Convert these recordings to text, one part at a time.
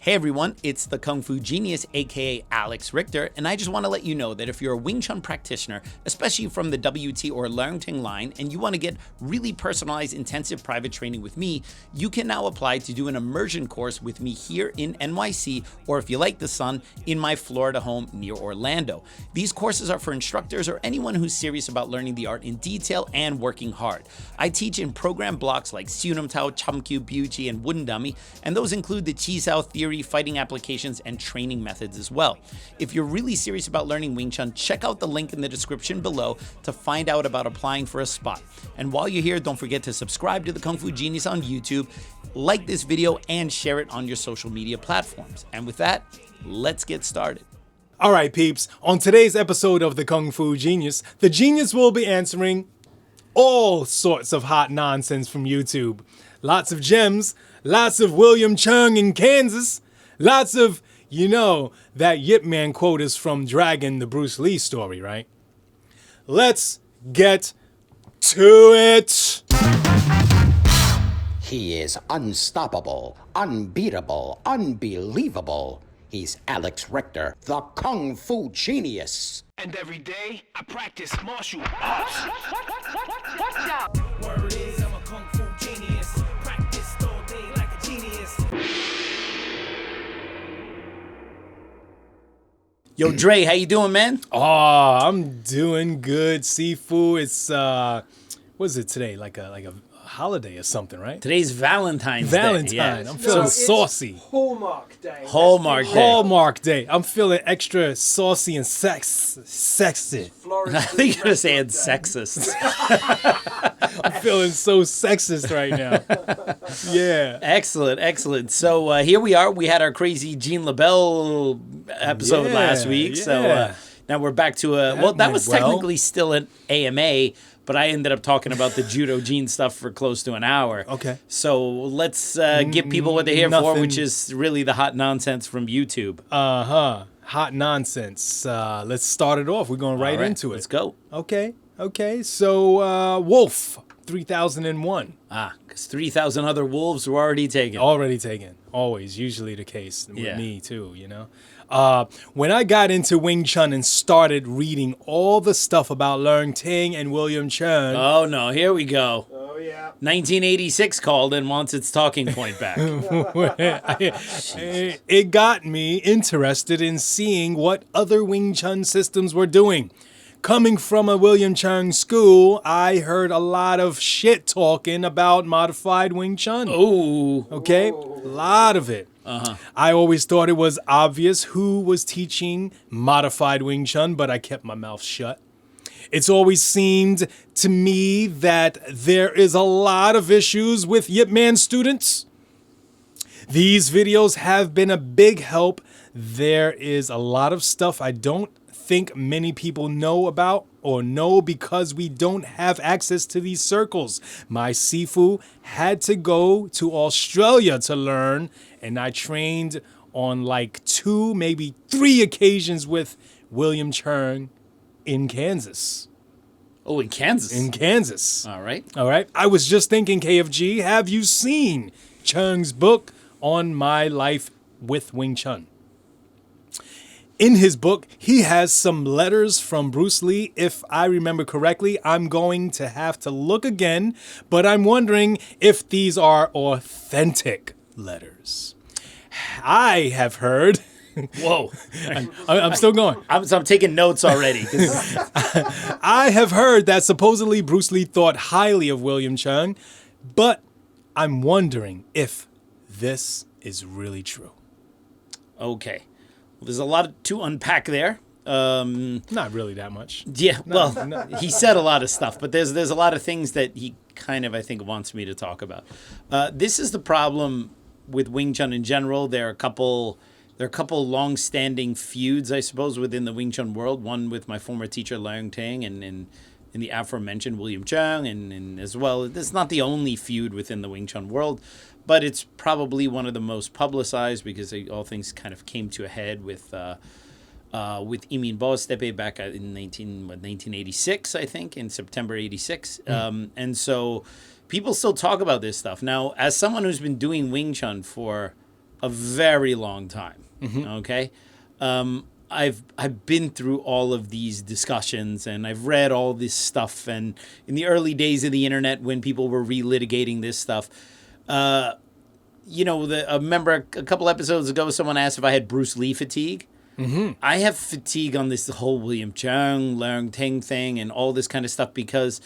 Hey everyone, it's the Kung Fu Genius, aka Alex Richter, and I just want to let you know that if you're a Wing Chun practitioner, especially from the WT or Leung Ting line, and you want to get really personalized intensive private training with me, you can now apply to do an immersion course with me here in NYC, or if you like the sun, in my Florida home near Orlando. These courses are for instructors or anyone who's serious about learning the art in detail and working hard. I teach in program blocks like Sunam Tao, Chumkyu, Buchi, and Wooden Dummy, and those include the Chi Sao theory, fighting applications, and training methods as well. If you're really serious about learning Wing Chun, check out the link in the description below to find out about applying for a spot. And while you're here, don't forget to subscribe to the Kung Fu Genius on YouTube, like this video, and share it on your social media platforms. And with that, let's get started. All right, peeps. On today's episode of the Kung Fu Genius, the genius will be answering all sorts of hot nonsense from YouTube. Lots of gems, lots of William Cheung in Kansas, lots of, that Yip Man quote is from Dragon, the Bruce Lee story, right? Let's get to it. He is unstoppable, unbeatable, unbelievable. He's Alex Richter, the Kung Fu Genius. And every day, I practice martial arts. Watch out! Word is, I'm a Kung Fu Genius. Practiced all day like a genius. Yo, Dre, how you doing, man? Oh, I'm doing good, Sifu. It's, what is it today? Like a holiday or something, right? Today's Valentine's Day. Yeah. I'm feeling saucy. Hallmark Day. Hallmark Day. I'm feeling extra saucy and sexy. I think you're saying sexist. I'm feeling so sexist right now. Yeah. Excellent. So here we are. We had our crazy Jean LaBelle episode last week. Yeah. So now we're back to that was technically still an AMA, but I ended up talking about the Judo Jean stuff for close to an hour. Okay. So let's give people what they're here for, which is really the hot nonsense from YouTube. Hot nonsense. Let's start it off. We're going right into it. Let's go. Okay. So, Wolf, 3001. Because 3,000 other wolves were already taken. Already taken. Always. Usually the case with me, too, When I got into Wing Chun and started reading all the stuff about Leung Ting and William Cheung. Oh, no. Here we go. Oh, yeah. 1986 called and wants its talking point back. It got me interested in seeing what other Wing Chun systems were doing. Coming from a William Cheung school, I heard a lot of shit talking about modified Wing Chun. Oh. Okay? A lot of it. I always thought it was obvious who was teaching modified Wing Chun, but I kept my mouth shut. It's always seemed to me that there is a lot of issues with Yip Man students. These videos have been a big help. There is a lot of stuff I don't think many people know about or know because we don't have access to these circles. My Sifu had to go to Australia to learn, and I trained on like 2, maybe 3 occasions with William Cheung in Kansas. Oh, in Kansas? In Kansas. All right. I was just thinking, KFG, have you seen Cheung's book on my life with Wing Chun? In his book, he has some letters from Bruce Lee. If I remember correctly, I'm going to have to look again, but I'm wondering if these are authentic letters. I have heard... Whoa. I'm still going. I'm taking notes already. I have heard that supposedly Bruce Lee thought highly of William Cheung, but I'm wondering if this is really true. Okay. Well, there's a lot to unpack there. Not really that much. Yeah, he said a lot of stuff, but there's a lot of things that he kind of, I think, wants me to talk about. This is the problem with Wing Chun in general. There are a couple long-standing feuds, I suppose, within the Wing Chun world. One with my former teacher, Leung Ting, and in the aforementioned William Cheung, and as well. It's not the only feud within the Wing Chun world, but it's probably one of the most publicized because all things kind of came to a head with Imin Bostepe back in 1986, I think, in September 86. And so people still talk about this stuff. Now, as someone who's been doing Wing Chun for a very long time. Okay, I've been through all of these discussions, and I've read all this stuff. And in the early days of the internet, when people were relitigating this stuff, I remember a couple episodes ago, someone asked if I had Bruce Lee fatigue. I have fatigue on this whole William Cheung, Leung Ting thing, and all this kind of stuff because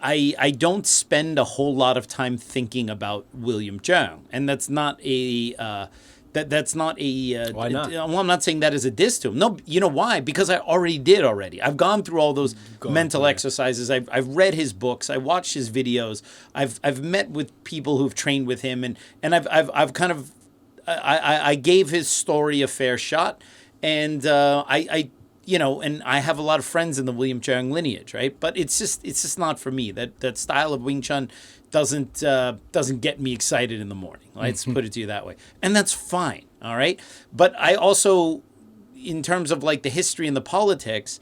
I don't spend a whole lot of time thinking about William Cheung, and that's not a that's not a. Why not? Well, I'm not saying that as a diss to him. No, you know why? Because I already did already. I've gone through all those mental exercises. I've read his books. I watched his videos. I've met with people who've trained with him, and I've kind of I gave his story a fair shot, and and I have a lot of friends in the William Cheung lineage, right? But it's just not for me. That style of Wing Chun doesn't get me excited in the morning. Let's put it to you that way, and that's fine. All right, but I also, in terms of like the history and the politics,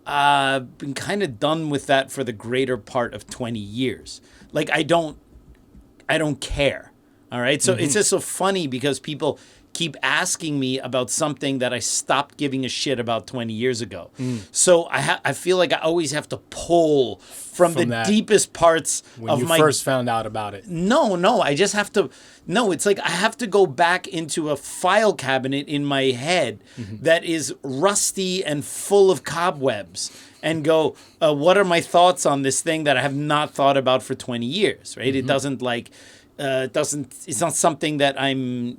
I've been kind of done with that for the greater part of 20 years. Like I don't care. All right, so it's just so funny because people keep asking me about something that I stopped giving a shit about 20 years ago. So I feel like I always have to pull from the deepest parts when you first found out about it. No, I just have to. No, it's like I have to go back into a file cabinet in my head that is rusty and full of cobwebs and go, what are my thoughts on this thing that I have not thought about for 20 years, right? It doesn't like, it's not something that I'm,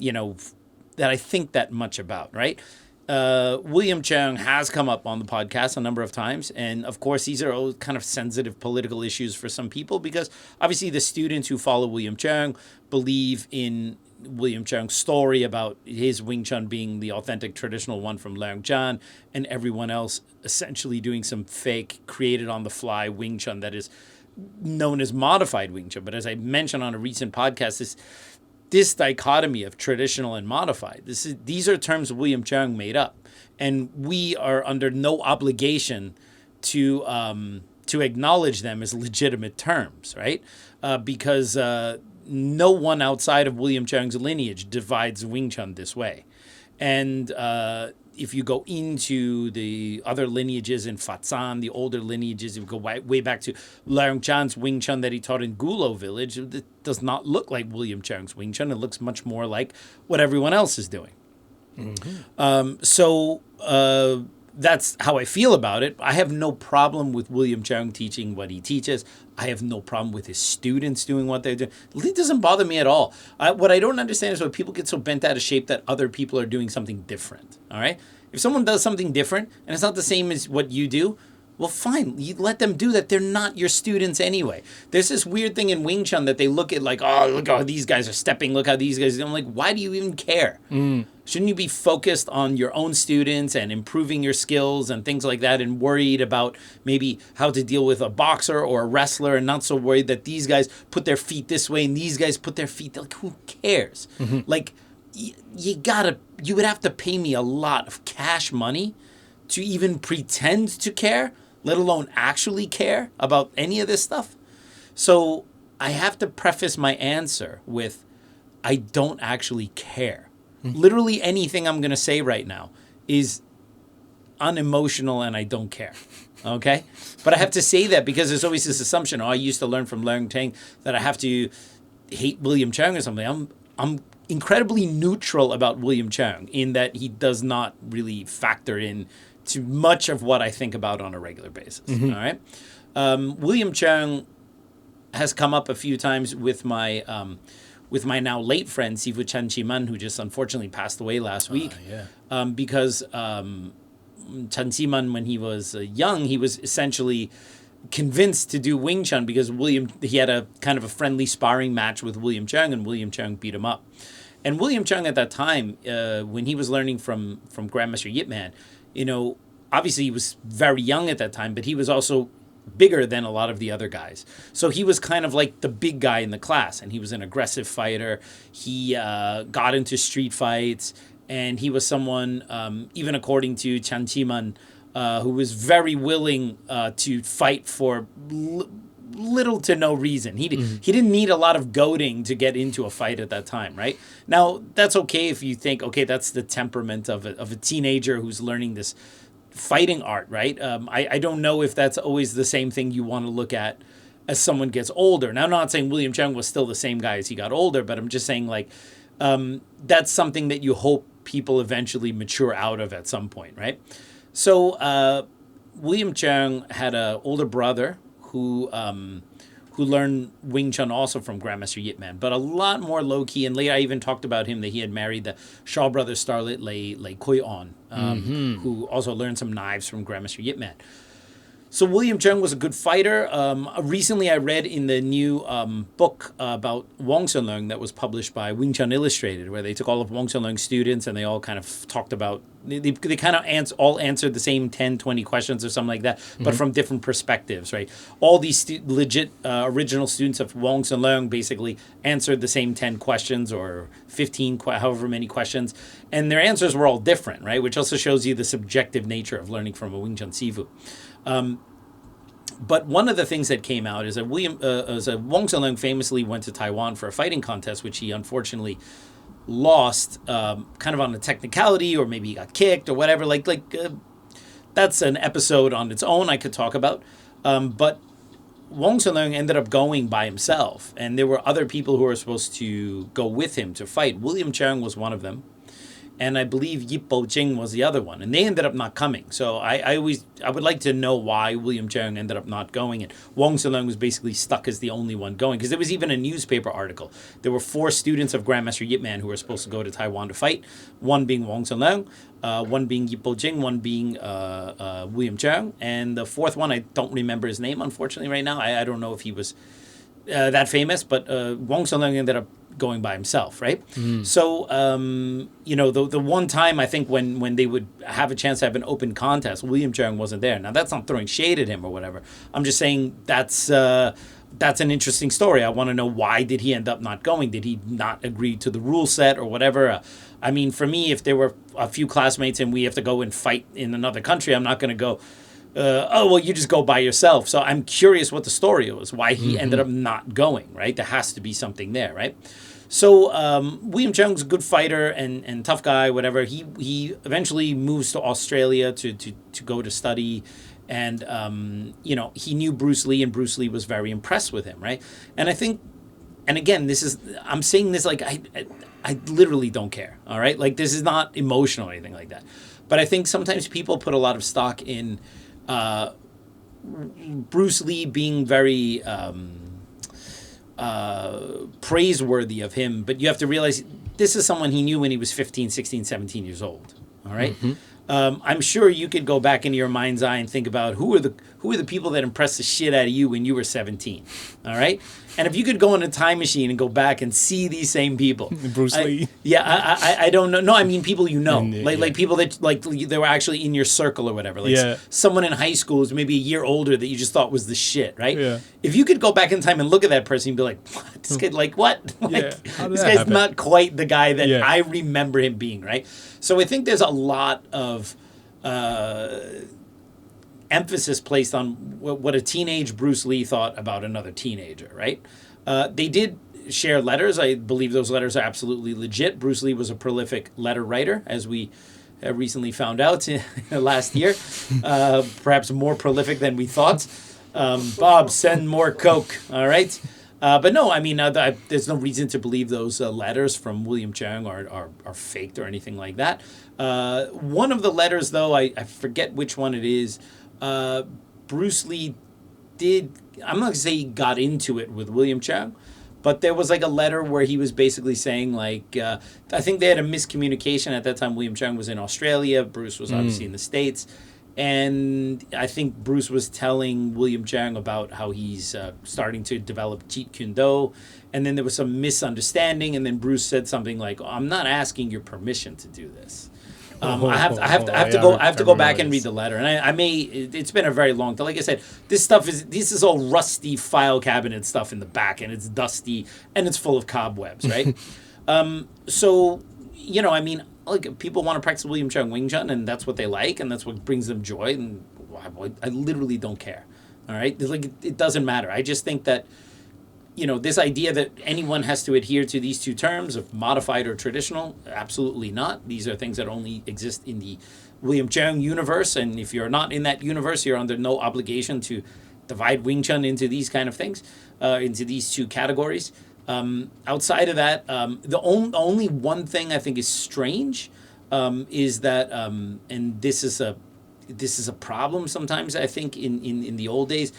that I think that much about, right? William Cheung has come up on the podcast a number of times. And of course, these are all kind of sensitive political issues for some people because obviously the students who follow William Cheung believe in William Cheung's story about his Wing Chun being the authentic traditional one from Leung Chan and everyone else essentially doing some fake created on the fly Wing Chun that is known as modified Wing Chun. But as I mentioned on a recent podcast, this dichotomy of traditional and modified, these are terms William Cheung made up, and we are under no obligation to acknowledge them as legitimate terms, right? Because no one outside of William Cheung's lineage divides Wing Chun this way, and if you go into the other lineages in Fatsan, the older lineages, if you go way back to Leung Chan's Wing Chun that he taught in Gulo village, it does not look like William Cheung's Wing Chun. It looks much more like what everyone else is doing. So that's how I feel about it. I have no problem with William Cheung teaching what he teaches. I have no problem with his students doing what they're doing. It doesn't bother me at all. What I don't understand is why people get so bent out of shape that other people are doing something different. All right? If someone does something different and it's not the same as what you do, well, fine. You let them do that. They're not your students anyway. There's this weird thing in Wing Chun that they look at like, oh, look how these guys are stepping. Look how these guys are. I'm like, why do you even care? Shouldn't you be focused on your own students and improving your skills and things like that and worried about maybe how to deal with a boxer or a wrestler and not so worried that these guys put their feet this way and these guys put their feet, like, who cares? Like, you would have to pay me a lot of cash money to even pretend to care, let alone actually care about any of this stuff. So I have to preface my answer with, I don't actually care. Literally anything I'm going to say right now is unemotional and I don't care. Okay? But I have to say that because there's always this assumption, I used to learn from Leung Ting that I have to hate William Cheung or something. I'm incredibly neutral about William Cheung in that he does not really factor in to much of what I think about on a regular basis. All right? William Cheung has come up a few times with my now late friend, Sifu Chen Chi-man, who just unfortunately passed away last week. Because Chen Chi-man, when he was young, he was essentially convinced to do Wing Chun because he had a kind of a friendly sparring match with William Cheung, and William Cheung beat him up. And William Cheung at that time, when he was learning from Grandmaster Yip Man, obviously he was very young at that time, but he was also bigger than a lot of the other guys. So he was kind of like the big guy in the class, and he was an aggressive fighter. He got into street fights, and he was someone, even according to Chen Chi-man, who was very willing to fight for little to no reason. He didn't need a lot of goading to get into a fight at that time, right? Now, that's okay if you think, okay, that's the temperament of a teenager who's learning this fighting art, right? I don't know if that's always the same thing you want to look at as someone gets older. Now, I'm not saying William Cheung was still the same guy as he got older, but I'm just saying, like, that's something that you hope people eventually mature out of at some point, right? So William Cheung had an older brother who learned Wing Chun also from Grandmaster Yip Man, but a lot more low-key. And later I even talked about him that he had married the Shaw Brothers starlet Lei Kui On, who also learned some knives from Grandmaster Yip Man. So William Cheung was a good fighter. Recently I read in the new book about Wong Sun Leung that was published by Wing Chun Illustrated, where they took all of Wong Sun Leung's students and they all kind of talked about, they kind of all answered the same 10, 20 questions or something like that, but from different perspectives, right? All these legit original students of Wong Sun Leung basically answered the same 10 questions or 15, however many questions, and their answers were all different, right? Which also shows you the subjective nature of learning from a Wing Chun Sifu. But one of the things that came out is that Wong Sun Leung famously went to Taiwan for a fighting contest, which he unfortunately lost, kind of on a technicality, or maybe he got kicked or whatever. That's an episode on its own I could talk about. But Wong Sun Leung ended up going by himself, and there were other people who were supposed to go with him to fight. William Cheung was one of them, and I believe Yip Man was the other one, and they ended up not coming. So I would like to know why William Cheung ended up not going, and Wong Sun Leung was basically stuck as the only one going, because there was even a newspaper article. There were 4 students of Grandmaster Yip Man who were supposed to go to Taiwan to fight, one being Wong Sun Leung, one being Yip Man, one being William Cheung, and the 4th one, I don't remember his name, unfortunately, right now. I don't know if he was that famous, but Wong Sun Leung ended up going by himself, right? So, the one time I think when they would have a chance to have an open contest, William Cheung wasn't there. Now, that's not throwing shade at him or whatever. I'm just saying that's an interesting story. I want to know, why did he end up not going? Did he not agree to the rule set or whatever? I mean, for me, if there were a few classmates and we have to go and fight in another country, I'm not going to go, you just go by yourself. So I'm curious what the story was, why he ended up not going, right? There has to be something there, right? So William Cheung's a good fighter and tough guy, whatever. He eventually moves to Australia to go to study, and he knew Bruce Lee, and Bruce Lee was very impressed with him, right? And I think, and again, I'm saying this like I literally don't care, all right? Like, this is not emotional or anything like that. But I think sometimes people put a lot of stock in Bruce Lee being very praiseworthy of him, but you have to realize this is someone he knew when he was 15, 16, 17 years old. All right? I'm sure you could go back into your mind's eye and think about who are the people that impressed the shit out of you when you were 17. All right? And if you could go in a time machine and go back and see these same people, Bruce Lee. I don't know. No, I mean people you know, like people that they were actually in your circle or whatever. Like someone in high school who's maybe a year older that you just thought was the shit, right? Yeah. If you could go back in time and look at that person, you'd be like, what? This kid, like what? Like this guy's happen? Not quite the guy that I remember him being, right? So I think there's a lot of emphasis placed on what a teenage Bruce Lee thought about another teenager, right? They did share letters. I believe those letters are absolutely legit. Bruce Lee was a prolific letter writer, as we recently found out last year. Perhaps more prolific than we thought. Bob, send more Coke, all right? But no, I mean, there's no reason to believe those letters from William Cheung are faked or anything like that. One of the letters, though, I forget which one it is, Bruce Lee did, I'm not going to say he got into it with William Cheung, but there was like a letter where he was basically saying like, I think they had a miscommunication at that time. William Cheung was in Australia, Bruce was obviously in the States, and I think Bruce was telling William Cheung about how he's starting to develop Jeet Kune Do, and then there was some misunderstanding, and then Bruce said something like, I'm not asking your permission to do this. I have to go back and read the letter, and I may. It's been a very long time. Like I said, this is all rusty file cabinet stuff in the back, and it's dusty and it's full of cobwebs, right? So I mean, like people want to practice William Cheung Wing Chun, and that's what they like, and that's what brings them joy. And I literally don't care. All right, like it doesn't matter. I just think that, this idea that anyone has to adhere to these two terms of modified or traditional, absolutely not. These are things that only exist in the William Cheung universe, and if you're not in that universe, you're under no obligation to divide Wing Chun into these kind of things, into these two categories. Outside of that, the only one thing I think is strange is that, and this is a problem sometimes, I think, in the old days.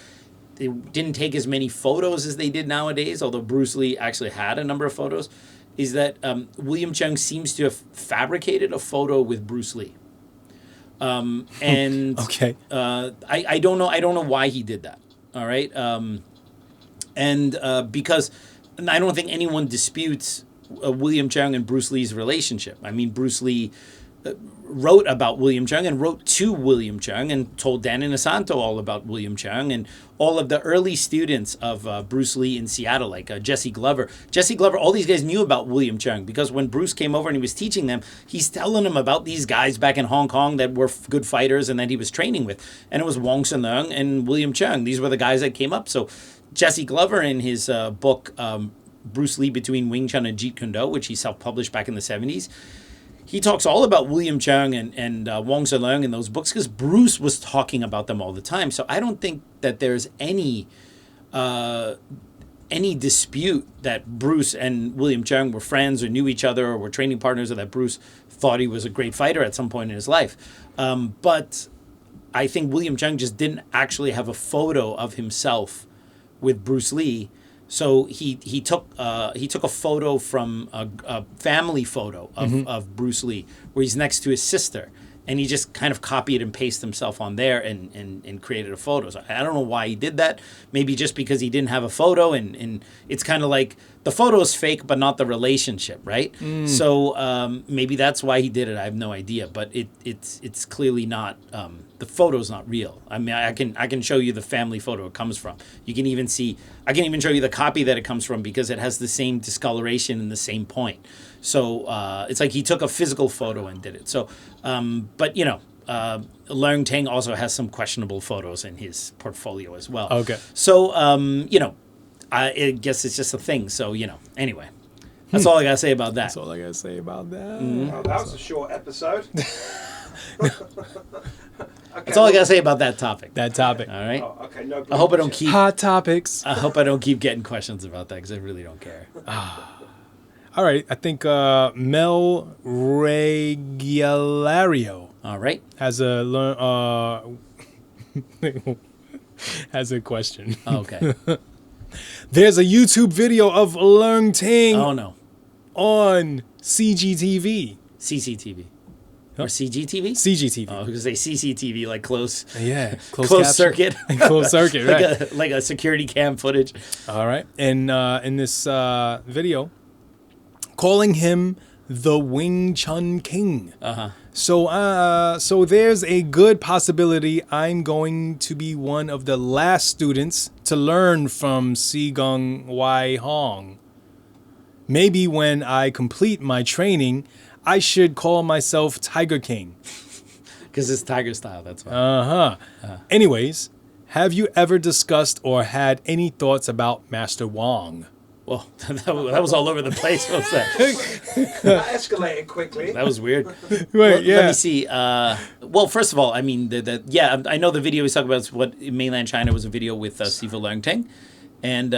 They didn't take as many photos as they did nowadays, although Bruce Lee actually had a number of photos, is that William Cheung seems to have fabricated a photo with Bruce Lee. And Okay. I don't know why he did that. All right. Because I don't think anyone disputes William Cheung and Bruce Lee's relationship. I mean, Bruce Lee wrote about William Cheung and wrote to William Cheung and told Dan Inosanto all about William Cheung and all of the early students of Bruce Lee in Seattle, like Jesse Glover. Jesse Glover, all these guys knew about William Cheung because when Bruce came over and he was teaching them, he's telling them about these guys back in Hong Kong that were good fighters and that he was training with. And it was Wong Sun-leung and William Cheung. These were the guys that came up. So Jesse Glover in his book, Bruce Lee Between Wing Chun and Jeet Kune Do, which he self-published back in the 70s, he talks all about William Cheung and Wong Sun-leung in those books because Bruce was talking about them all the time. So I don't think that there's any dispute that Bruce and William Cheung were friends or knew each other or were training partners, or that Bruce thought he was a great fighter at some point in his life. But I think William Cheung just didn't actually have a photo of himself with Bruce Lee. So he took a photo from a family photo of Bruce Lee where he's next to his sister, and he just kind of copied and pasted himself on there and created a photo. So I don't know why he did that. Maybe just because he didn't have a photo, and it's kind of like the photo is fake, but not the relationship, right? So maybe that's why he did it. I have no idea, but it's clearly not. The photo's not real. I mean, I can show you the family photo it comes from. You can even see. I can even show you the copy that it comes from because it has the same discoloration and the same point. So it's like he took a physical photo and did it. So, but Leung Tang also has some questionable photos in his portfolio as well. Okay. So I guess it's just a thing. So anyway, that's all I gotta say about that. That's all I gotta say about that. Well, that was a short episode. That's all I gotta say about that topic. That topic. All right. Oh, okay, no. I hope I don't keep. Hot topics. I hope I don't keep getting questions about that because I really don't care. All right. I think Mel Regulario All right. has a has a question. Okay. There's a YouTube video of Leung Tang Oh no. on CGTV. CCTV. Or CGTV? CGTV. Oh, I was gonna say CCTV, like close Yeah. closed caption. circuit. Closed circuit, right. like a security cam footage. All right. And in this video, calling him the Wing Chun King. Uh-huh. So there's a good possibility I'm going to be one of the last students to learn from Sigong Wai Hong. Maybe when I complete my training, I should call myself Tiger King. Because it's tiger style, that's why. Anyways, have you ever discussed or had any thoughts about Master Wong? Well, that was all over the place. What was that? That escalated quickly. That was weird. Right, yeah. Let me see. Well, first of all, I mean, I know the video he's talking about is what in mainland China was a video with Sifu Leung Tang. And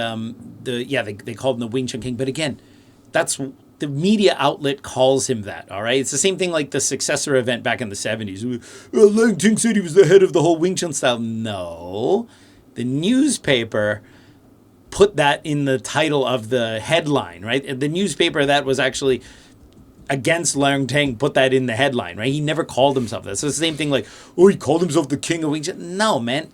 they called him the Wing Chun King. But again, that's the media outlet calls him that, all right? It's the same thing like the successor event back in the 70s. Leung Tang said he was the head of the whole Wing Chun style. No. The newspaper put that in the title of the headline, right? The newspaper that was actually against Leung Tang put that in the headline, right? He never called himself that. So it's the same thing like, he called himself the king of Wing Chun. No, man.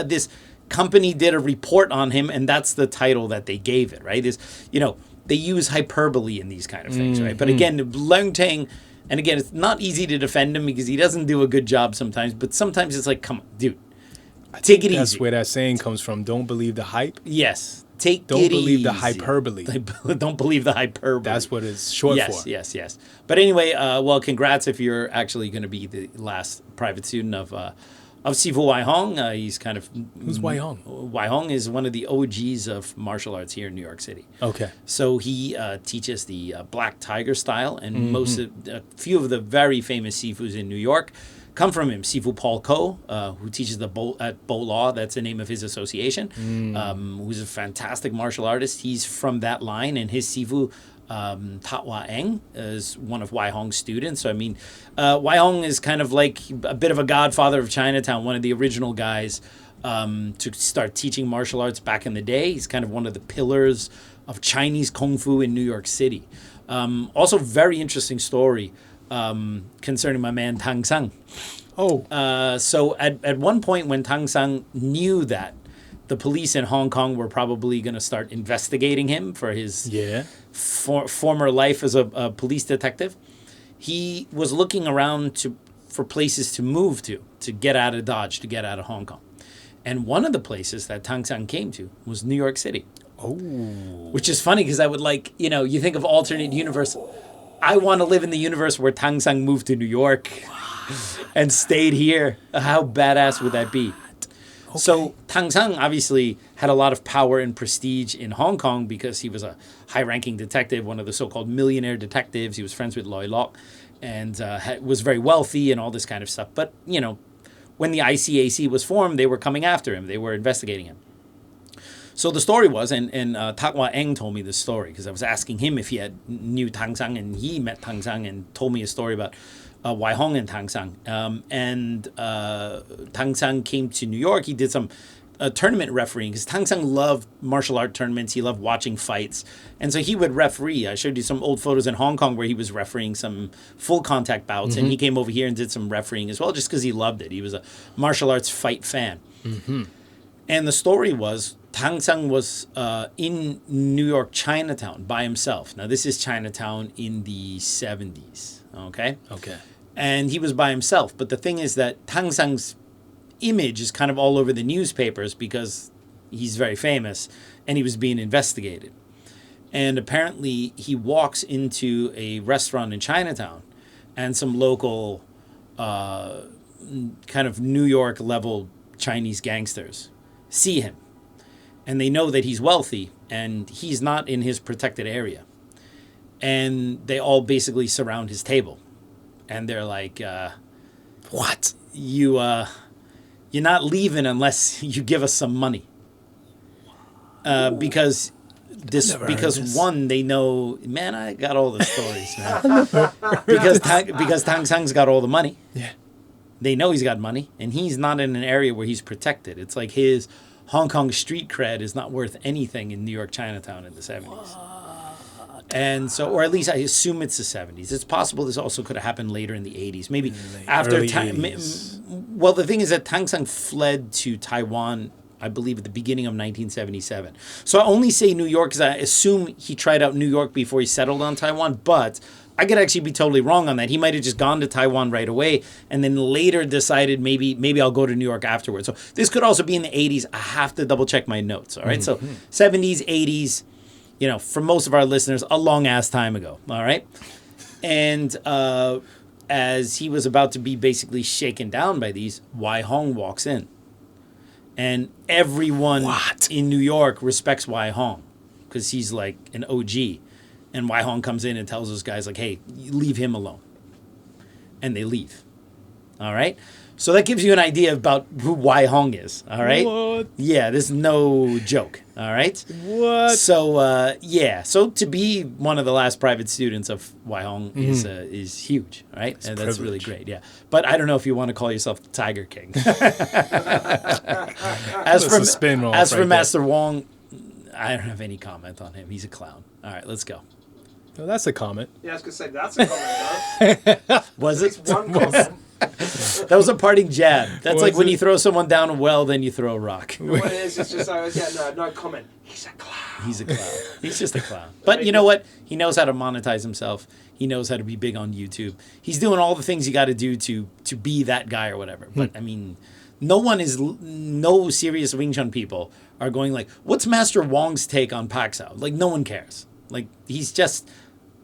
This company did a report on him, and that's the title that they gave it, right? They use hyperbole in these kind of things, right? But again, Leung Tang, and again, it's not easy to defend him because he doesn't do a good job sometimes, but sometimes it's like, come on, dude, take it easy. That's where that saying comes from. Don't believe the hype. Yes. Don't believe the hyperbole. Don't believe the hyperbole. That's what it's short for. Yes. But anyway, well, congrats if you're actually going to be the last private student of of Sifu Wai Hong. He's kind of... Who's Wai Hong? Wai Hong is one of the OGs of martial arts here in New York City. Okay. So he teaches the Black Tiger style, and a few of the very famous Sifus in New York come from him. Sifu Paul Ko, who teaches at Bo Law, that's the name of his association, who's a fantastic martial artist. He's from that line, and his Sifu... Tat Wah Eng is one of Wai Hong's students. So, I mean, Wai Hong is kind of like a bit of a godfather of Chinatown, one of the original guys to start teaching martial arts back in the day. He's kind of one of the pillars of Chinese Kung Fu in New York City. Also, very interesting story concerning my man Tang Sang. So at one point when Tang Sang knew that the police in Hong Kong were probably going to start investigating him for his former life as a police detective, he was looking around for places to move to get out of Dodge, to get out of Hong Kong. And one of the places that Tang Sang came to was New York City. Which is funny because I would you think of alternate universe. I want to live in the universe where Tang Sang moved to New York and stayed here. How badass would that be? Okay. So Tang Sang obviously had a lot of power and prestige in Hong Kong because he was a high-ranking detective, one of the so-called millionaire detectives. He was friends with Loy Lok and was very wealthy and all this kind of stuff. But, when the ICAC was formed, they were coming after him. They were investigating him. So the story was, and Tat Wah Eng told me this story because I was asking him if he knew Tang Sang, and he met Tang Sang and told me a story about Wai Hong and Tang Sang. Tang Sang came to New York. He did some tournament refereeing because Tang Sang loved martial art tournaments. He loved watching fights. And so he would referee. I showed you some old photos in Hong Kong where he was refereeing some full contact bouts. And he came over here and did some refereeing as well just because he loved it. He was a martial arts fight fan. And the story was Tang Sang was in New York Chinatown by himself. Now, this is Chinatown in the 70s. Okay? And he was by himself. But the thing is that Tang Sang's image is kind of all over the newspapers because he's very famous and he was being investigated. And apparently he walks into a restaurant in Chinatown and some local kind of New York level Chinese gangsters see him. And they know that he's wealthy and he's not in his protected area. And they all basically surround his table. And they're like, what? You're not leaving unless you give us some money. Because one, they know, man, I got all the stories, man. because Tang Sang's got all the money. Yeah. They know he's got money, and he's not in an area where he's protected. It's like his Hong Kong street cred is not worth anything in New York Chinatown in the 70s. And so, or at least I assume it's the 70s. It's possible this also could have happened later in the 80s. Maybe after well, the thing is that Tang Sang fled to Taiwan, I believe, at the beginning of 1977. So I only say New York because I assume he tried out New York before he settled on Taiwan. But I could actually be totally wrong on that. He might have just gone to Taiwan right away and then later decided maybe I'll go to New York afterwards. So this could also be in the 80s. I have to double check my notes. All right. So 70s, 80s. For most of our listeners, a long-ass time ago, all right? And as he was about to be basically shaken down by these, Wai Hong walks in. And everyone in New York respects Wai Hong because he's like an OG. And Wai Hong comes in and tells those guys, like, hey, leave him alone. And they leave, all right? So that gives you an idea about who Wai Hong is, all right? What? Yeah, this is no joke, all right? What? So, so to be one of the last private students of Wai Hong is huge, all right? And that's really great, yeah. But I don't know if you want to call yourself the Tiger King. As for Master Wong, I don't have any comment on him. He's a clown. All right, let's go. No, that's a comment. Yeah, I was going to say, that's a comment, though. Was it? It's one comment. That was a parting jab. That's like when you throw someone down a well, then you throw a rock. What it is, it's just, no comment. He's a clown. He's a clown. He's just a clown. But you know what? He knows how to monetize himself. He knows how to be big on YouTube. He's doing all the things you got to do to be that guy or whatever. But, I mean, no serious Wing Chun people are going like, what's Master Wong's take on Pak Sao? Like, no one cares. Like, he's just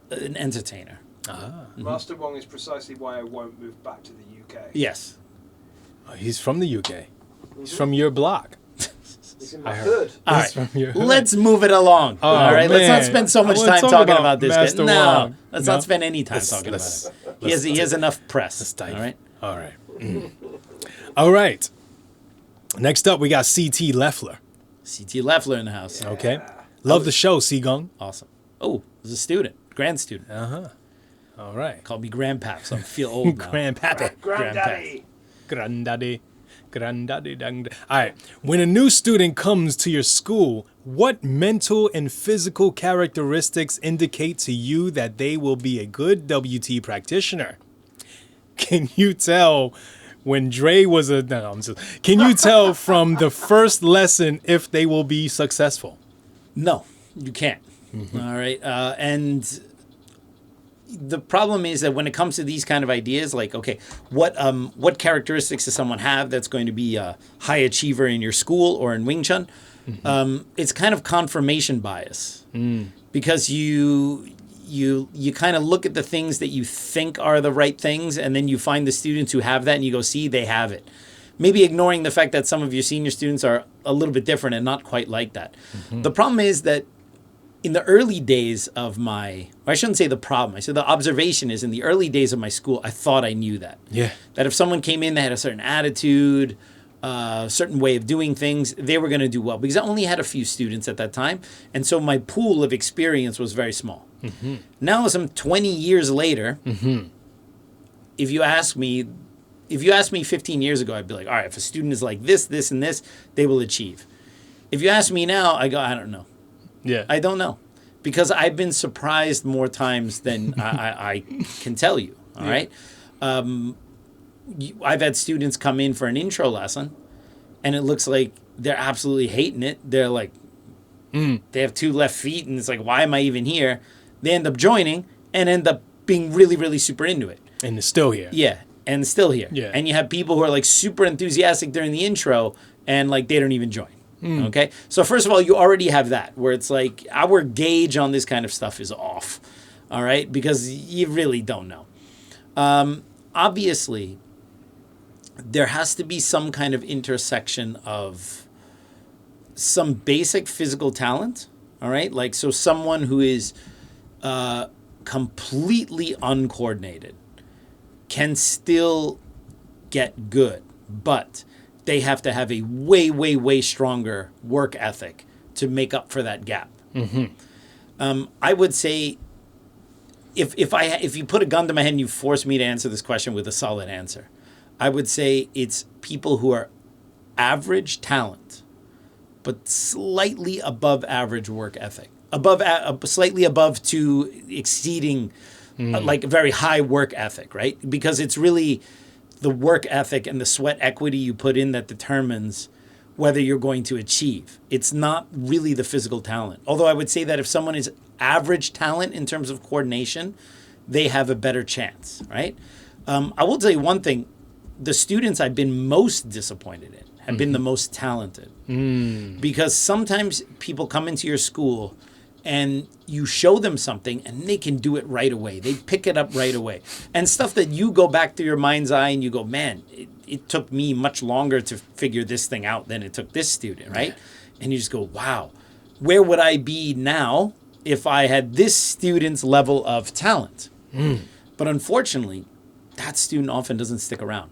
an entertainer. Master Wong is precisely why I won't move back to the UK. Yes. Oh, he's from the UK. He's from your block. He's in my hood. All He's from your right, hood. let's move it along. Oh, all right, let's not man. spend so much I wanna time talk talking about about this Master guy. No, Wong. let's No? not spend any time talking about it. He has enough press. Let's dive. All right. All right. All right. Next up, we got C.T. Leffler. C.T. Leffler in the house. Okay. Love the show, Seagung. Awesome. Oh, there's a student, grand student. All right. Call me Grandpap, so I feel old now. Grandpappy. Granddaddy. Granddaddy. Granddaddy. All right. When a new student comes to your school, what mental and physical characteristics indicate to you that they will be a good WT practitioner? Can you tell when Dre was a... No, I'm just... Can you tell from the first lesson if they will be successful? No, you can't. All right. And the problem is that when it comes to these kind of ideas, like, okay, what characteristics does someone have that's going to be a high achiever in your school or in Wing Chun? It's kind of confirmation bias because you kind of look at the things that you think are the right things, and then you find the students who have that and you go, see, they have it. Maybe ignoring the fact that some of your senior students are a little bit different and not quite like that. The problem is that in the early days of my, or I shouldn't say the problem, I said the observation is in the early days of my school, I thought I knew that. Yeah. That if someone came in, they had a certain attitude, a certain way of doing things, they were going to do well. Because I only had a few students at that time. And so my pool of experience was very small. Now, some 20 years later, if you ask me 15 years ago, I'd be like, all right, if a student is like this, this, and this, they will achieve. If you ask me now, I go, I don't know. Yeah. I don't know. Because I've been surprised more times than I can tell you. All right. I've had students come in for an intro lesson, and it looks like they're absolutely hating it. They're like, they have 2 left feet, and it's like, why am I even here? They end up joining and end up being really, really super into it. And it's still here. Yeah, and still here. Yeah. And you have people who are like super enthusiastic during the intro, and like they don't even join. Okay? So first of all, you already have that, where it's like our gauge on this kind of stuff is off. All right? Because you really don't know. Obviously, there has to be some kind of intersection of some basic physical talent. All right? Like, so someone who is completely uncoordinated can still get good, but they have to have a way, way, way stronger work ethic to make up for that gap. I would say if you put a gun to my head and you force me to answer this question with a solid answer, I would say it's people who are average talent, but slightly above average work ethic, slightly above to exceeding like very high work ethic, right? Because it's really the work ethic and the sweat equity you put in that determines whether you're going to achieve. It's not really the physical talent. Although I would say that if someone is average talent in terms of coordination, they have a better chance, right? I will tell you one thing. The students I've been most disappointed in have been the most talented. Because sometimes people come into your school and you show them something and they can do it right away. They pick it up right away. And stuff that you go back to your mind's eye and you go, man, it took me much longer to figure this thing out than it took this student, right? Yeah. And you just go, wow, where would I be now if I had this student's level of talent? But unfortunately, that student often doesn't stick around.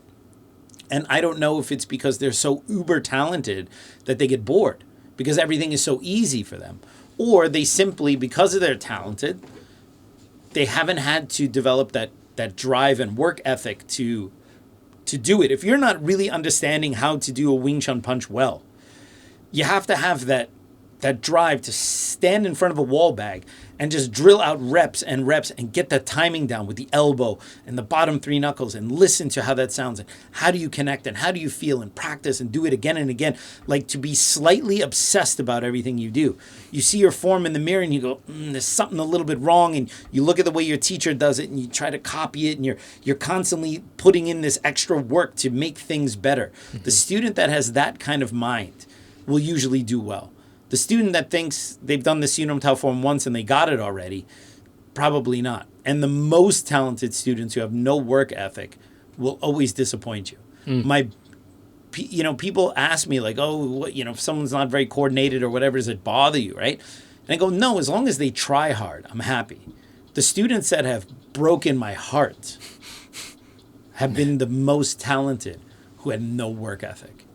And I don't know if it's because they're so uber talented that they get bored because everything is so easy for them. Or they simply, because they're talented, they haven't had to develop that drive and work ethic to do it. If you're not really understanding how to do a Wing Chun punch well, you have to have that drive to stand in front of a wall bag and just drill out reps and get that timing down with the elbow and the bottom 3 knuckles and listen to how that sounds and how do you connect and how do you feel and practice and do it again and again. Like to be slightly obsessed about everything you do. You see your form in the mirror and you go, there's something a little bit wrong, and you look at the way your teacher does it and you try to copy it and you're constantly putting in this extra work to make things better. The student that has that kind of mind will usually do well. The student that thinks they've done the Unum Tau form once and they got it already, probably not. And the most talented students who have no work ethic will always disappoint you. people ask me like, oh, what, if someone's not very coordinated or whatever, does it bother you, right? And I go, no, as long as they try hard, I'm happy. The students that have broken my heart have been the most talented who had no work ethic.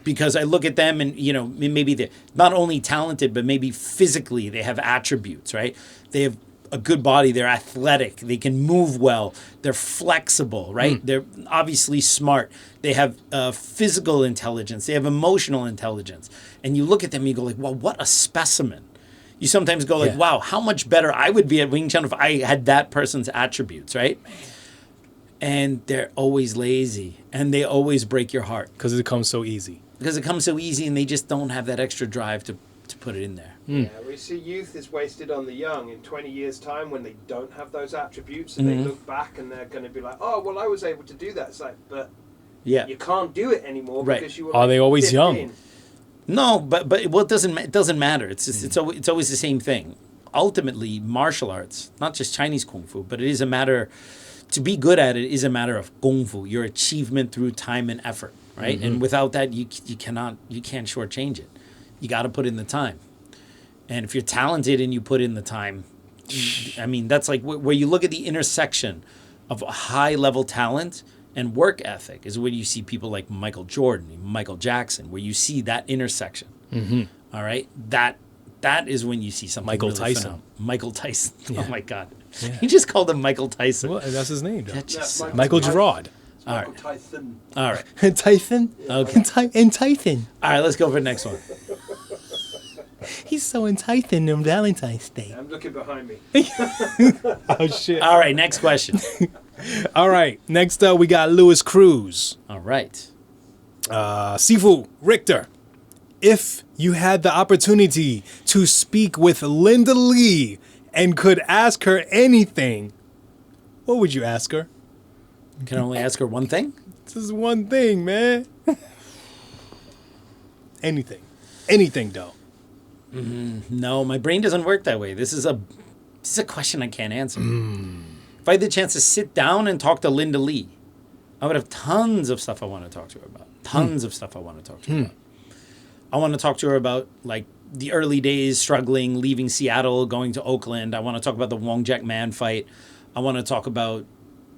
Because I look at them and, maybe they're not only talented, but maybe physically they have attributes, right? They have a good body, they're athletic, they can move well, they're flexible, right? They're obviously smart. They have physical intelligence, they have emotional intelligence. And you look at them and you go like, well, what a specimen. You sometimes go like, wow, how much better I would be at Wing Chun if I had that person's attributes, right? And they're always lazy and they always break your heart. Because it comes so easy. Because it comes so easy and they just don't have that extra drive to put it in there. Yeah, we see youth is wasted on the young in 20 years' time when they don't have those attributes and they look back and they're going to be like, oh, well, I was able to do that. It's like, but you can't do it anymore because you were Are they always 15. young? No, but it doesn't matter. It's just, it's always the same thing. Ultimately, martial arts, not just Chinese kung fu, but it is a matter, to be good at it is a matter of kung fu, your achievement through time and effort, right? And without that, you can't shortchange it. You got to put in the time. And if you're talented and you put in the time, I mean, that's like where you look at the intersection of a high level talent and work ethic is where you see people like Michael Jordan, Michael Jackson, where you see that intersection. All right, that is when you see something. Michael really Tyson. phenomenal. Michael Tyson. Yeah. Oh my God, Yeah. he just called him Michael Tyson. Well, that's his name. Though. That just sounds- Michael Gerard. All Michael right. Tyson. All right, Tyson? Okay. Enticing. all right. Let's go for the next one. He's so enticing on Valentine's Day. I'm looking behind me. Oh, shit. All right, next question. All right. Next up, we got Louis Cruz. All right. Sifu Richter. If you had the opportunity to speak with Linda Lee and could ask her anything, what would you ask her? Can I only ask her one thing? This is one thing, man. Anything. Anything, though. No, my brain doesn't work that way. This is a question I can't answer. If I had the chance to sit down and talk to Linda Lee, I would have tons of stuff I want to talk to her about. Tons of stuff I want to talk to her about. I want to talk to her about like the early days, struggling, leaving Seattle, going to Oakland. I want to talk about the Wong Man fight. I want to talk about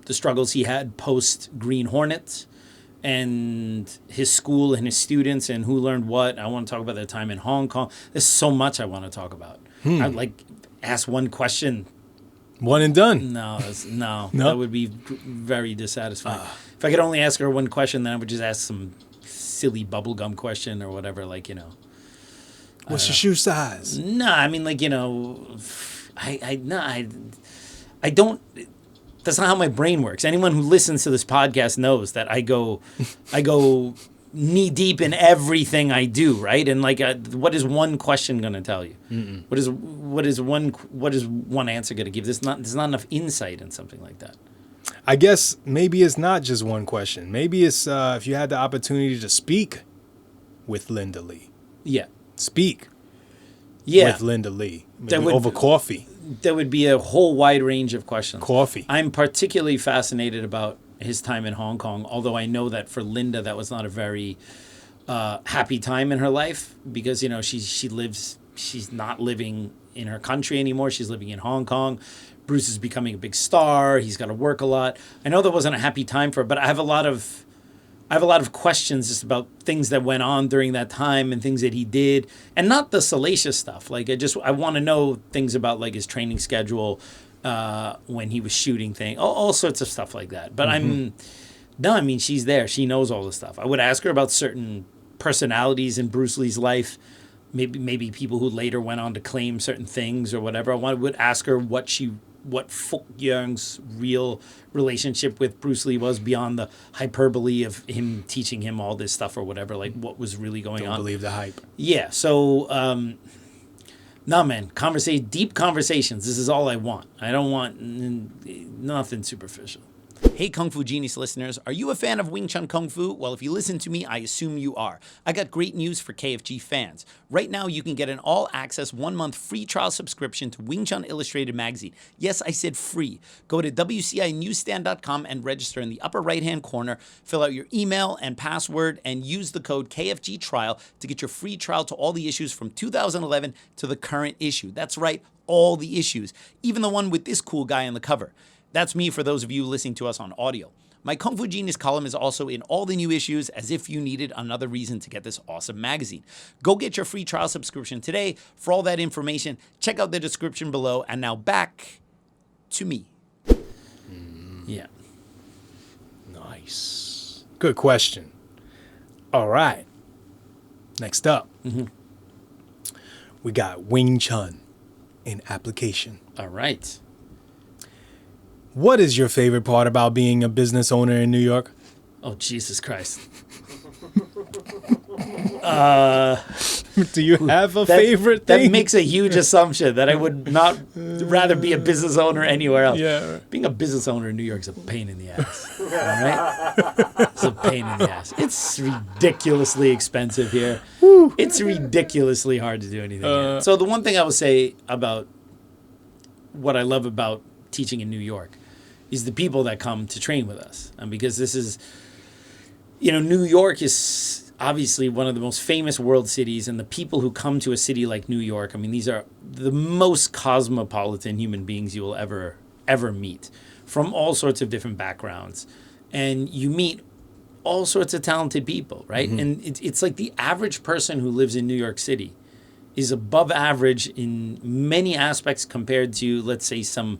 the struggles he had post Green Hornet and his school and his students and who learned what. I want to talk about their time in Hong Kong. There's so much I want to talk about. I'd like ask one question. One and done. No, no, No? that would be very dissatisfying. If I could only ask her one question, then I would just ask some silly bubblegum question or whatever, like, What's your shoe size? No, I mean, like, I don't. That's not how my brain works. Anyone who listens to this podcast knows that I go knee deep in everything I do, right? And like, what is one question going to tell you? What is one answer going to give? There's not enough insight in something like that. I guess maybe it's not just one question. Maybe it's if you had the opportunity to speak with Linda Lee. Yeah. Speak Yeah. with Linda Lee. That Maybe would- over coffee. There would be a whole wide range of questions. Coffee. I'm particularly fascinated about his time in Hong Kong, although I know that for Linda that was not a very happy time in her life because, she's not living in her country anymore. She's living in Hong Kong. Bruce is becoming a big star. He's got to work a lot. I know that wasn't a happy time for her, but I have a lot of questions just about things that went on during that time and things that he did, and not the salacious stuff. Like I want to know things about like his training schedule when he was shooting things, all sorts of stuff like that. But I mean, she's there. She knows all this stuff. I would ask her about certain personalities in Bruce Lee's life, maybe people who later went on to claim certain things or whatever. I would ask her what Fook Young's real relationship with Bruce Lee was beyond the hyperbole of him teaching him all this stuff or whatever, like what was really going Don't on. believe the hype. Yeah, so, man, deep conversations. This is all I want. I don't want nothing superficial. Hey Kung Fu Genius listeners, are you a fan of Wing Chun Kung Fu? Well, if you listen to me, I assume you are. I got great news for KFG fans. Right now, you can get an all-access 1-month free trial subscription to Wing Chun Illustrated magazine. Yes, I said free. Go to WCINewsstand.com and register in the upper right-hand corner. Fill out your email and password and use the code KFG Trial to get your free trial to all the issues from 2011 to the current issue. That's right, all the issues, even the one with this cool guy on the cover. That's me for those of you listening to us on audio. My Kung Fu Genius column is also in all the new issues, as if you needed another reason to get this awesome magazine. Go get your free trial subscription today. For all that information, check out the description below. And now back to me. Yeah. Nice. Good question. All right. Next up, we got Wing Chun in application. All right. What is your favorite part about being a business owner in New York? Oh, Jesus Christ. Do you have a favorite thing? That makes a huge assumption that I would not rather be a business owner anywhere else. Yeah. Right. Being a business owner in New York is a pain in the ass. All right? It's a pain in the ass. It's ridiculously expensive here. It's ridiculously hard to do anything here. So the one thing I will say about what I love about teaching in New York is the people that come to train with us. And because this is, New York is obviously one of the most famous world cities, and the people who come to a city like New York, I mean, these are the most cosmopolitan human beings you will ever meet, from all sorts of different backgrounds. And you meet all sorts of talented people, right? And it's like the average person who lives in New York City is above average in many aspects compared to, let's say, some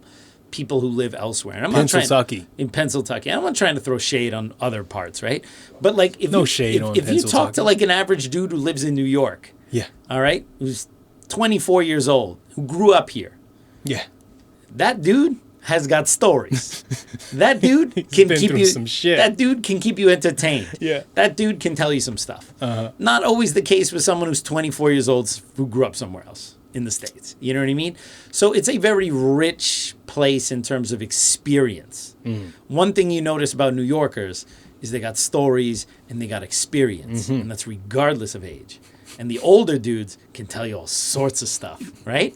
people who live elsewhere. And I'm not trying in Pennsylvania. I'm not trying to throw shade on other parts, right? But like, if you talk to like an average dude who lives in New York, all right, who's 24 years old, who grew up here, that dude has got stories. That dude can keep you some shit. That dude can keep you entertained. That dude can tell you some stuff. Not always the case with someone who's 24 years old who grew up somewhere else in the States. You know what I mean? So it's a very rich place in terms of experience. One thing you notice about New Yorkers is they got stories and they got experience, and that's regardless of age. And the older dudes can tell you all sorts of stuff, right?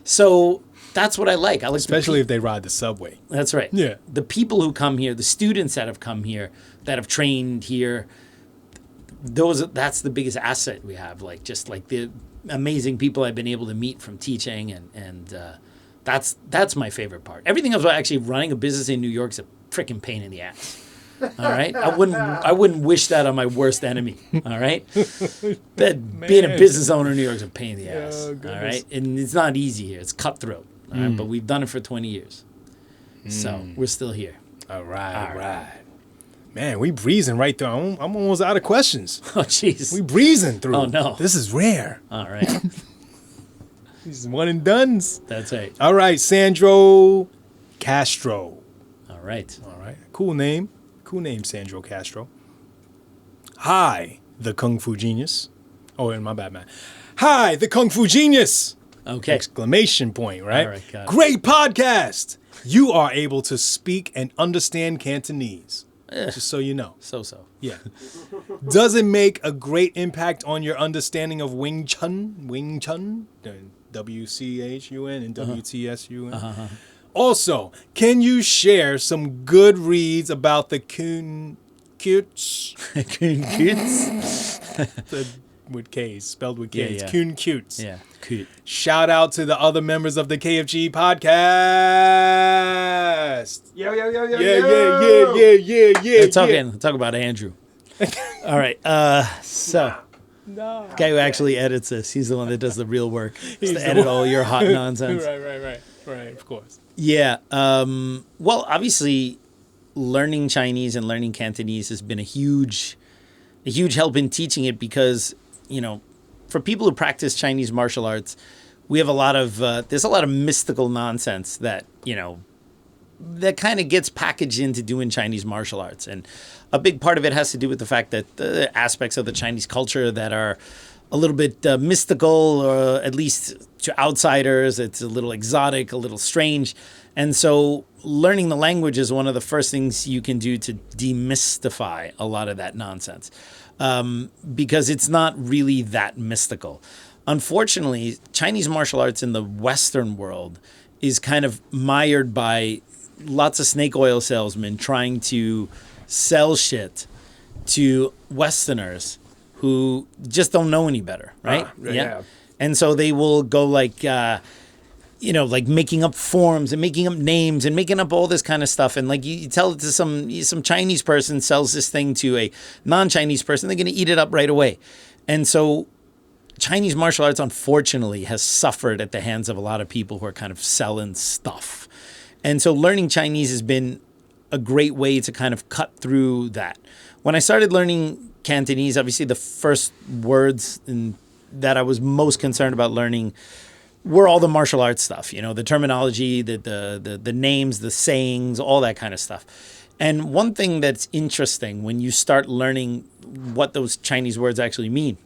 So that's what I like. I like especially if they ride the subway. That's right. Yeah. The people who come here, the students that have come here, that have trained here, that's the biggest asset we have. Like, just like the amazing people I've been able to meet from teaching, and that's my favorite part. Everything else about actually running a business in New York is a freaking pain in the ass. All right, I wouldn't wish that on my worst enemy. All right, being a business owner in New York is a pain in the ass. All right, and it's not easy here. It's cutthroat. All right? But we've done it for 20 years, so we're still here. All right. Man, we breezing right through. I'm almost out of questions. Oh, jeez. We breezing through. Oh, no. This is rare. All right. These one and dones. That's right. All right, Sandro Castro. All right. Cool name, Sandro Castro. Hi, the Kung Fu Genius. Oh, and my bad, man. Hi, the Kung Fu Genius. Okay. Exclamation point, right? All right, got it. Great podcast. You are able to speak and understand Cantonese. Just so you know. So. Yeah. Does it make a great impact on your understanding of Wing Chun? WCHUN and WTSUN. Also, can you share some good reads about the Kun Cutes? Kun Cutes? With K's, spelled with K's. Kun Cutes. Yeah, cute. Shout out to the other members of the KFG podcast. Yo. Yeah. Talk about Andrew. All right. The guy who actually edits this, he's the one that does the real work. He's to edit all your hot nonsense. Right, of course. Yeah. Well, obviously, learning Chinese and learning Cantonese has been a huge help in teaching it because, for people who practice Chinese martial arts, we have there's a lot of mystical nonsense that, that kind of gets packaged into doing Chinese martial arts. And a big part of it has to do with the fact that the aspects of the Chinese culture that are a little bit mystical, or at least to outsiders, it's a little exotic, a little strange. And so learning the language is one of the first things you can do to demystify a lot of that nonsense, because it's not really that mystical. Unfortunately, Chinese martial arts in the Western world is kind of mired by lots of snake oil salesmen trying to sell shit to Westerners who just don't know any better, right? Yeah. And so they will go like, like making up forms and making up names and making up all this kind of stuff. And like you tell it to some Chinese person sells this thing to a non-Chinese person, they're going to eat it up right away. And so Chinese martial arts, unfortunately, has suffered at the hands of a lot of people who are kind of selling stuff. And so learning Chinese has been a great way to kind of cut through that. When I started learning Cantonese, obviously the first words that I was most concerned about learning were all the martial arts stuff, the terminology, the names, the sayings, all that kind of stuff. And one thing that's interesting when you start learning what those Chinese words actually mean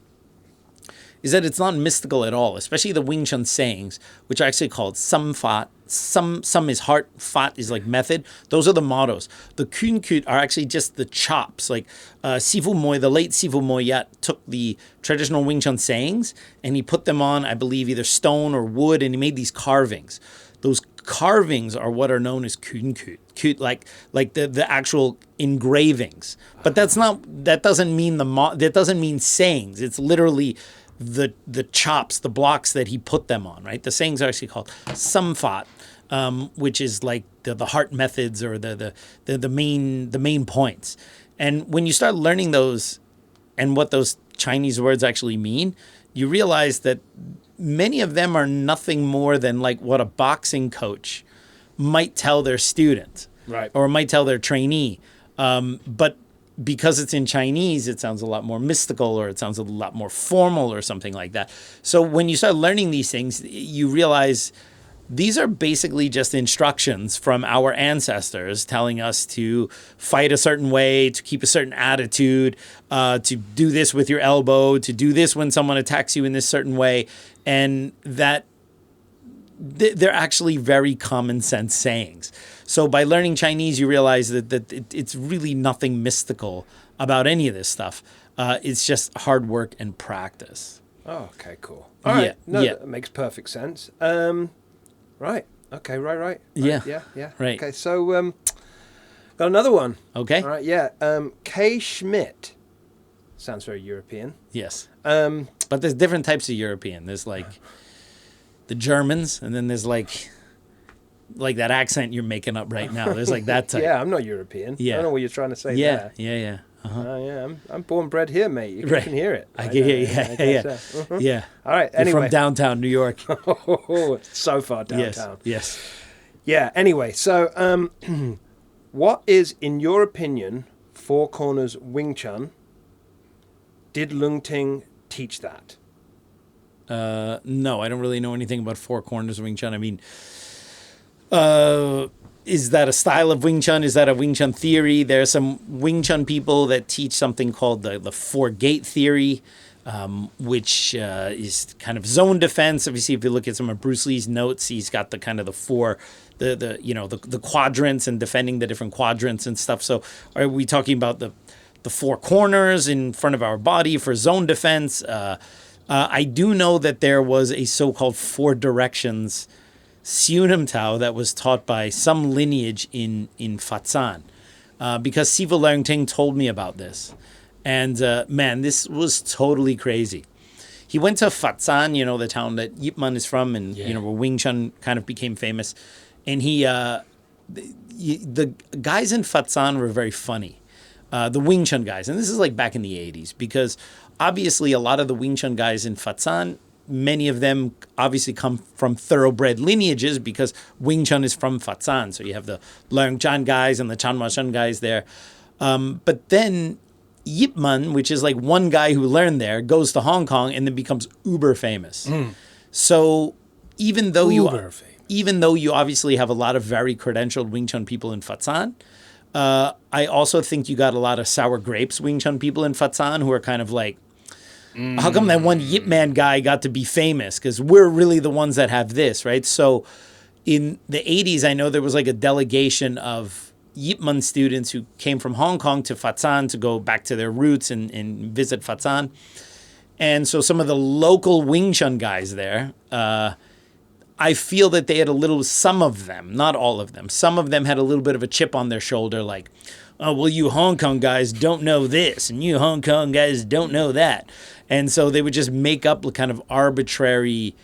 is that it's not mystical at all, especially the Wing Chun sayings, which are actually called some fat. Some is heart, fat is like method. Those are the mottos. The kun kut are actually just the chops. Like Sifu Moy, the late Sifu Moy Yat took the traditional Wing Chun sayings and he put them on, I believe, either stone or wood, and he made these carvings. Those carvings are what are known as kun kut. Kut, like the actual engravings. But that doesn't mean sayings. It's literally the chops, the blocks that he put them on, right? The sayings are actually called samfat, which is like the heart methods or the main points. And when you start learning those and what those Chinese words actually mean, you realize that many of them are nothing more than like what a boxing coach might tell their student, right, or might tell their trainee. But because it's in Chinese, it sounds a lot more mystical, or it sounds a lot more formal or something like that. So when you start learning these things, you realize these are basically just instructions from our ancestors telling us to fight a certain way, to keep a certain attitude, to do this with your elbow, to do this when someone attacks you in this certain way. And that they're actually very common sense sayings. So by learning Chinese, you realize that it's really nothing mystical about any of this stuff. It's just hard work and practice. Oh, okay, cool. All right. No, that makes perfect sense. Right. Okay, right. Yeah. Right. Okay, so got another one. Okay. All right, yeah. K. Schmidt. Sounds very European. Yes. But there's different types of European. There's like the Germans, and then there's like that accent you're making up right now. There's like that type. Yeah, I'm not European. Yeah. I don't know what you're trying to say there. Yeah. Yeah. Uh-huh. Yeah, I'm born and bred here, mate. You right. can hear it. I can hear you. Yeah. Uh-huh. Yeah. All right, You're anyway. from downtown New York. Oh, so far downtown. Yes. Yeah, anyway, so what is, in your opinion, Four Corners Wing Chun? Did Lung Ting teach that? No, I don't really know anything about Four Corners Wing Chun. I mean, is that a style of Wing Chun? Is that a Wing Chun theory? There are some Wing Chun people that teach something called the Four Gate theory, which is kind of zone defense. Obviously, if you look at some of Bruce Lee's notes, he's got the kind of the four, the quadrants and defending the different quadrants and stuff. So are we talking about the four corners in front of our body for zone defense? I do know that there was a so-called four directions Siunam Tao that was taught by some lineage in Fatzan, because Sifu Leung Ting told me about this. And man, this was totally crazy. He went to Fatzan, the town that Yip Man is from, and where Wing Chun kind of became famous. And the guys in Fatzan were very funny. The Wing Chun guys, and this is like back in the 80s, because obviously a lot of the Wing Chun guys in Fatzan, many of them obviously come from thoroughbred lineages because Wing Chun is from Fatzan. So you have the Leung Chan guys and the Chan Ma Chun guys there. But then Yip Man, which is like one guy who learned there, goes to Hong Kong and then becomes uber famous. So even though you obviously have a lot of very credentialed Wing Chun people in Fatzan, I also think you got a lot of sour grapes Wing Chun people in Fatzan who are kind of like, how come that one Yip Man guy got to be famous? Because we're really the ones that have this, right? So in the 80s, I know there was like a delegation of Yip Man students who came from Hong Kong to Fatsan to go back to their roots and visit Fatsan. And so some of the local Wing Chun guys there, I feel that they had some of them, not all of them, some of them had a little bit of a chip on their shoulder, like, oh, well, you Hong Kong guys don't know this, and you Hong Kong guys don't know that. And so they would just make up kind of arbitrary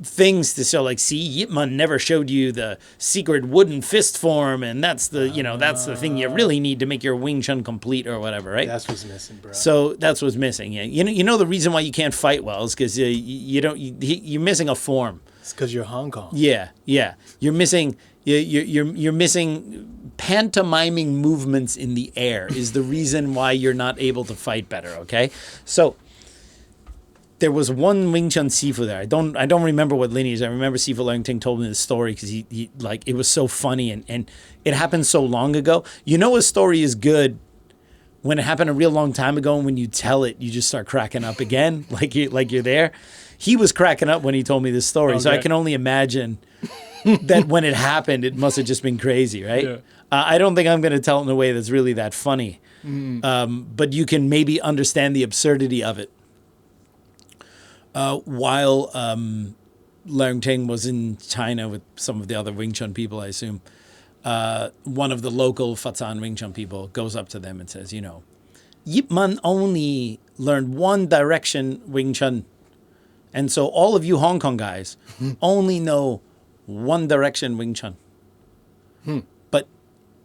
things to show, like, see, Yip Man never showed you the secret wooden fist form, and that's the, that's the thing you really need to make your Wing Chun complete or whatever, right? That's what's missing, bro. So that's what's missing. Yeah, you know the reason why you can't fight well is because you're missing a form. It's because you're Hong Kong. Yeah. You're missing you're missing pantomiming movements in the air is the reason why you're not able to fight better. Okay, so. There was one Wing Chun Sifu there. I don't remember what lineage. I remember Sifu Leung Ting told me the story because he like it was so funny and it happened so long ago. You know a story is good when it happened a real long time ago, and when you tell it, you just start cracking up again, like you're there. He was cracking up when he told me this story, okay. So I can only imagine that when it happened, it must have just been crazy, right? Yeah. I don't think I'm going to tell it in a way that's really that funny, but you can maybe understand the absurdity of it. While Leung Ting was in China with some of the other Wing Chun people, I assume, one of the local Fatsan Wing Chun people goes up to them and says, Yip Man only learned one direction Wing Chun. And so all of you Hong Kong guys only know one direction Wing Chun. But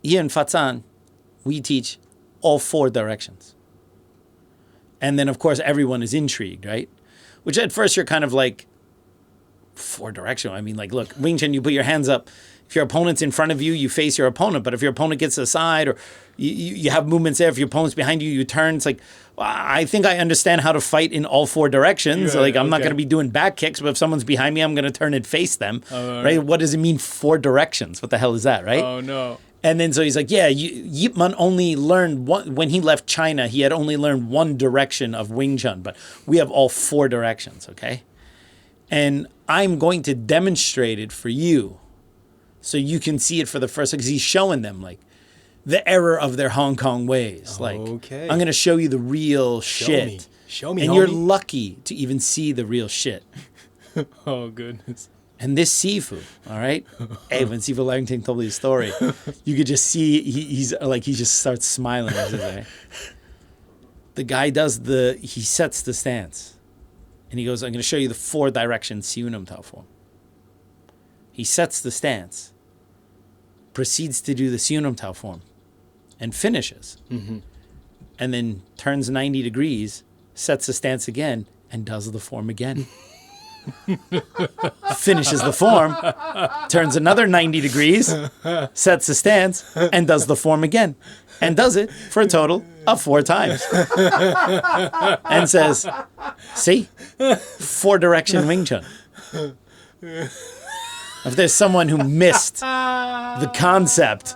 here in Fatsan, we teach all 4 directions. And then, of course, everyone is intrigued, right? Which at first you're kind of like, 4 direction. I mean, like, look, Wing Chun, you put your hands up. If your opponent's in front of you, you face your opponent. But if your opponent gets to the side or you have movements there, if your opponent's behind you, you turn. It's like, well, I think I understand how to fight in all 4 directions. Right, like, I'm not going to be doing back kicks, but if someone's behind me, I'm going to turn and face them. Right? What does it mean, 4 directions? What the hell is that, right? Oh, no. And then so he's like, yeah, Yip Man only learned one. When he left China, he had only learned one direction of Wing Chun, but we have all 4 directions, okay? And I'm going to demonstrate it for you so you can see it for the first time, because he's showing them, like, the error of their Hong Kong ways. Like, okay. I'm going to show you the real shit. Show me, and homie. you're lucky to even see the real shit. Oh, goodness. And this Sifu, all right? Hey, when Sifu Leung Ting told me the story, you could just see he just starts smiling. The guy he sets the stance. And he goes, I'm going to show you the 4 directions Siunum Tao form. He sets the stance, proceeds to do the Siunum Tao form, and finishes. Mm-hmm. And then turns 90 degrees, sets the stance again, and does the form again. Finishes the form, turns another 90 degrees, sets the stance, and does the form again. And does it for a total of 4 times. And says, see? 4 direction Wing Chun. If there's someone who missed the concept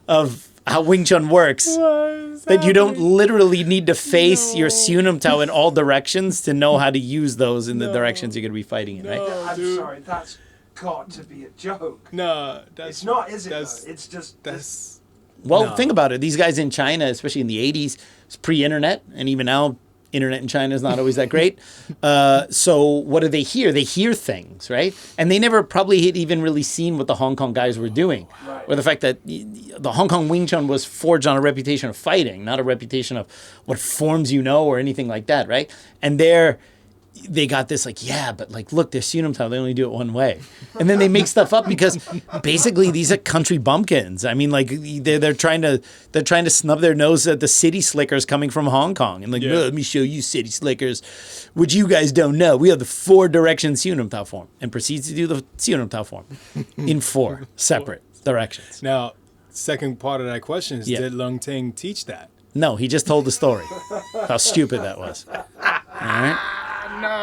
of how Wing Chun works, that you don't literally need to face your Siunum Tao in all directions to know how to use those in the directions you're going to be fighting in, right? I'm sorry, that's got to be a joke. No, it's not, is it? It's just... Well, think about it. These guys in China, especially in the 80s, it's pre-internet, and even now, internet in China is not always that great. So what do they hear? They hear things, right? And they never probably had even really seen what the Hong Kong guys were doing. Right. Or the fact that the Hong Kong Wing Chun was forged on a reputation of fighting, not a reputation of what forms you know or anything like that, right? And they got this like, yeah, but like, look, they're Siunum Tao, they only do it one way. And then they make stuff up because basically these are country bumpkins. I mean, like they're trying to snub their nose at the city slickers coming from Hong Kong. And like, yeah. Let me show you city slickers, which you guys don't know. We have the 4 direction Siunum Tao form, and proceeds to do the Siunum Tao form in 4 separate directions. Now, second part of that question is, did Leung Ting teach that? No, he just told the story. How stupid that was. All right.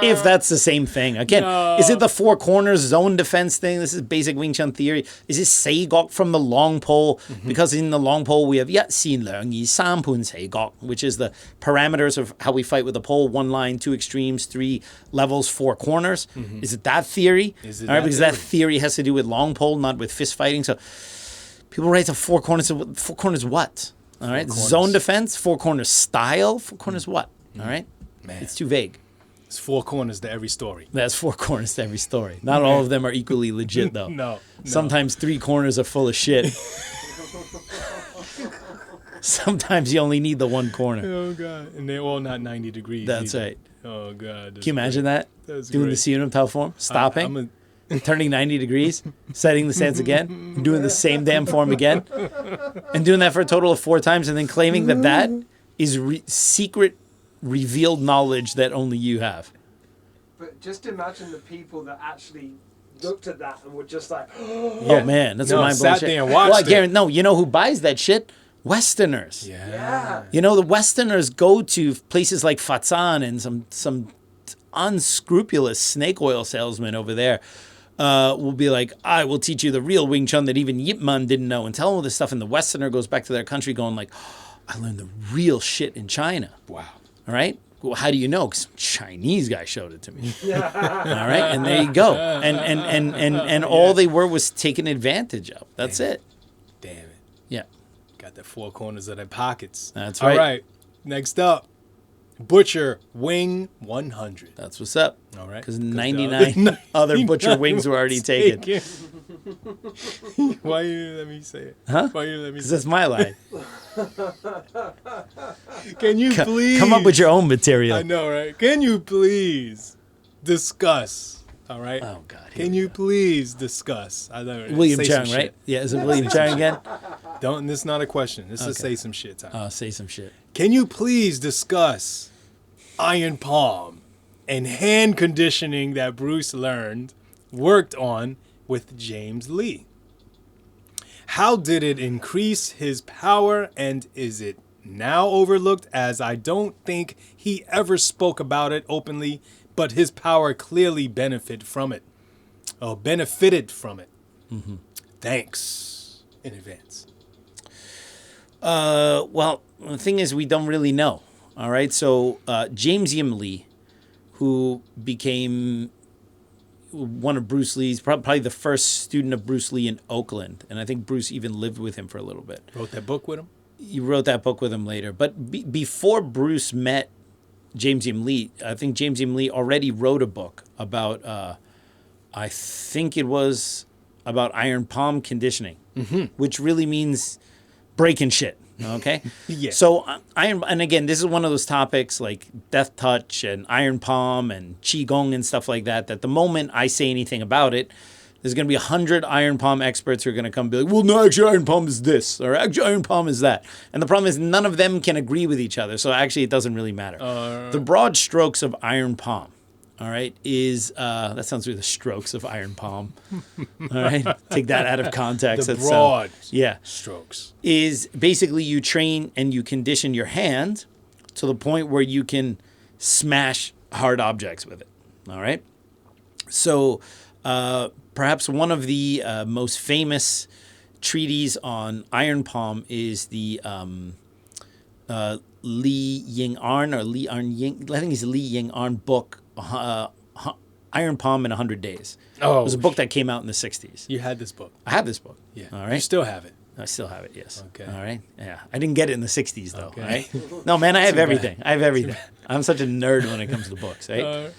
If that's the same thing. Again, is it the four corners zone defense thing? This is basic Wing Chun theory. Is it seigok from the long pole? Because in the long pole we have 一線兩義三盤seigok, which is the parameters of how we fight with the pole. 1 line, 2 extremes, 3 levels, 4 corners. Is it that theory? All right, because that theory has to do with long pole, not with fist fighting. So people write the 4 corners. 4 corners what? All right, zone defense, 4 corners style, 4 corners what? All right, man, it's too vague. It's 4 corners to every story. That's 4 corners to every story. Not all of them are equally legit, though. No. Sometimes 3 corners are full of shit. Sometimes you only need the 1 corner. Oh, God. And they're all not 90 degrees. That's either. right. Oh, God. Can you imagine that? That's doing great. the Siunum Tau form, stopping, turning 90 degrees, setting the stance again, doing the same damn form again, and doing that for a total of 4 times, and then claiming that that is secret revealed knowledge that only you have. But just imagine the people that actually looked at that and were just like, oh man, that's mind blowing shit. shit. There and watched Well, I guarantee, no, you know who buys that shit? Westerners. Yeah. You know, the Westerners go to places like Fatsan and some unscrupulous snake oil salesman over there will be like, I will teach you the real Wing Chun that even Yip Man didn't know, and tell them all this stuff. And the Westerner goes back to their country going like, I learned the real shit in China. Wow. All right. Well, how do you know? Because some Chinese guy showed it to me. All right, and there you go. And all they were was taken advantage of. That's it. Damn it. Yeah. Got the 4 corners of their pockets. That's right. All right. Next up, Butcher Wing 100. That's what's up. All right. Because 99 other Butcher Wings were already taken. Why you let me say it? Huh? Why you let me Because say that's my line. Can you please come up with your own material? I know, right? Can you please discuss? All right. Oh God. Can you please discuss? I don't know. William Say some Cheung, shit. right? Yeah, is it William Cheung again? Don't. This is not a question. This is Okay. say some shit time. Say some shit. Can you please discuss iron palm and hand conditioning that Bruce worked on with James Lee? How did it increase his power, and is it now overlooked, as I don't think he ever spoke about it openly, but his power clearly benefited from it. Mm-hmm. Thanks in advance. Well, the thing is, we don't really know. All right. So James Yim Lee, who became one of Bruce Lee's, probably the first student of Bruce Lee in Oakland. And I think Bruce even lived with him for a little bit. Wrote that book with him? He wrote that book with him later. But before Bruce met James Yim Lee, I think James Yim Lee already wrote a book about, I think it was about iron palm conditioning, which really means breaking shit. Okay. Yeah. So and again, this is one of those topics like death touch and iron palm and qigong and stuff like that. That the moment I say anything about it, there's going to be 100 iron palm experts who are going to come and be like, well, no, actually iron palm is this, or actually iron palm is that. And the problem is none of them can agree with each other. So actually it doesn't really matter. The broad strokes of iron palm, all right, is, that sounds like the strokes of iron palm. All right. Take that out of context. The broad strokes. Is basically you train and you condition your hand to the point where you can smash hard objects with it. All right. So, perhaps one of the most famous treatises on iron palm is the Li Ying Arn or Li Arn Ying. I think it's Li Ying Arn book, Iron Palm in 100 Days. Oh, it was a book that came out in the 60s. You had this book. I have this book. Yeah. All right. You still have it. I still have it, yes. Okay. All right. Yeah. I didn't get it in the 60s, though. Okay. All right. No, man, I have everything. I have everything. I'm such a nerd when it comes to books, right?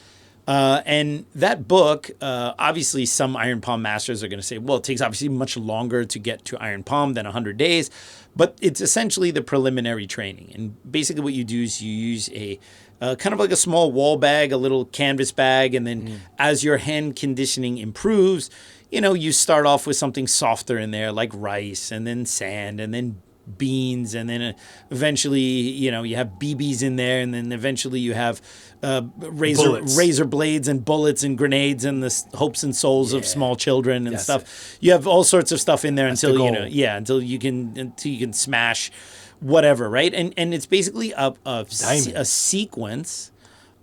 And that book, obviously, some Iron Palm masters are going to say, well, it takes obviously much longer to get to Iron Palm than 100 days. But it's essentially the preliminary training. And basically what you do is you use a kind of like a small wall bag, a little canvas bag. And then as your hand conditioning improves, you know, you start off with something softer in there like rice and then sand and then beans. And then eventually, you know, you have BBs in there. And then eventually you have razor blades and bullets and grenades and the hopes and souls of small children and stuff. You have all sorts of stuff in there until you can smash whatever, right? And it's basically a sequence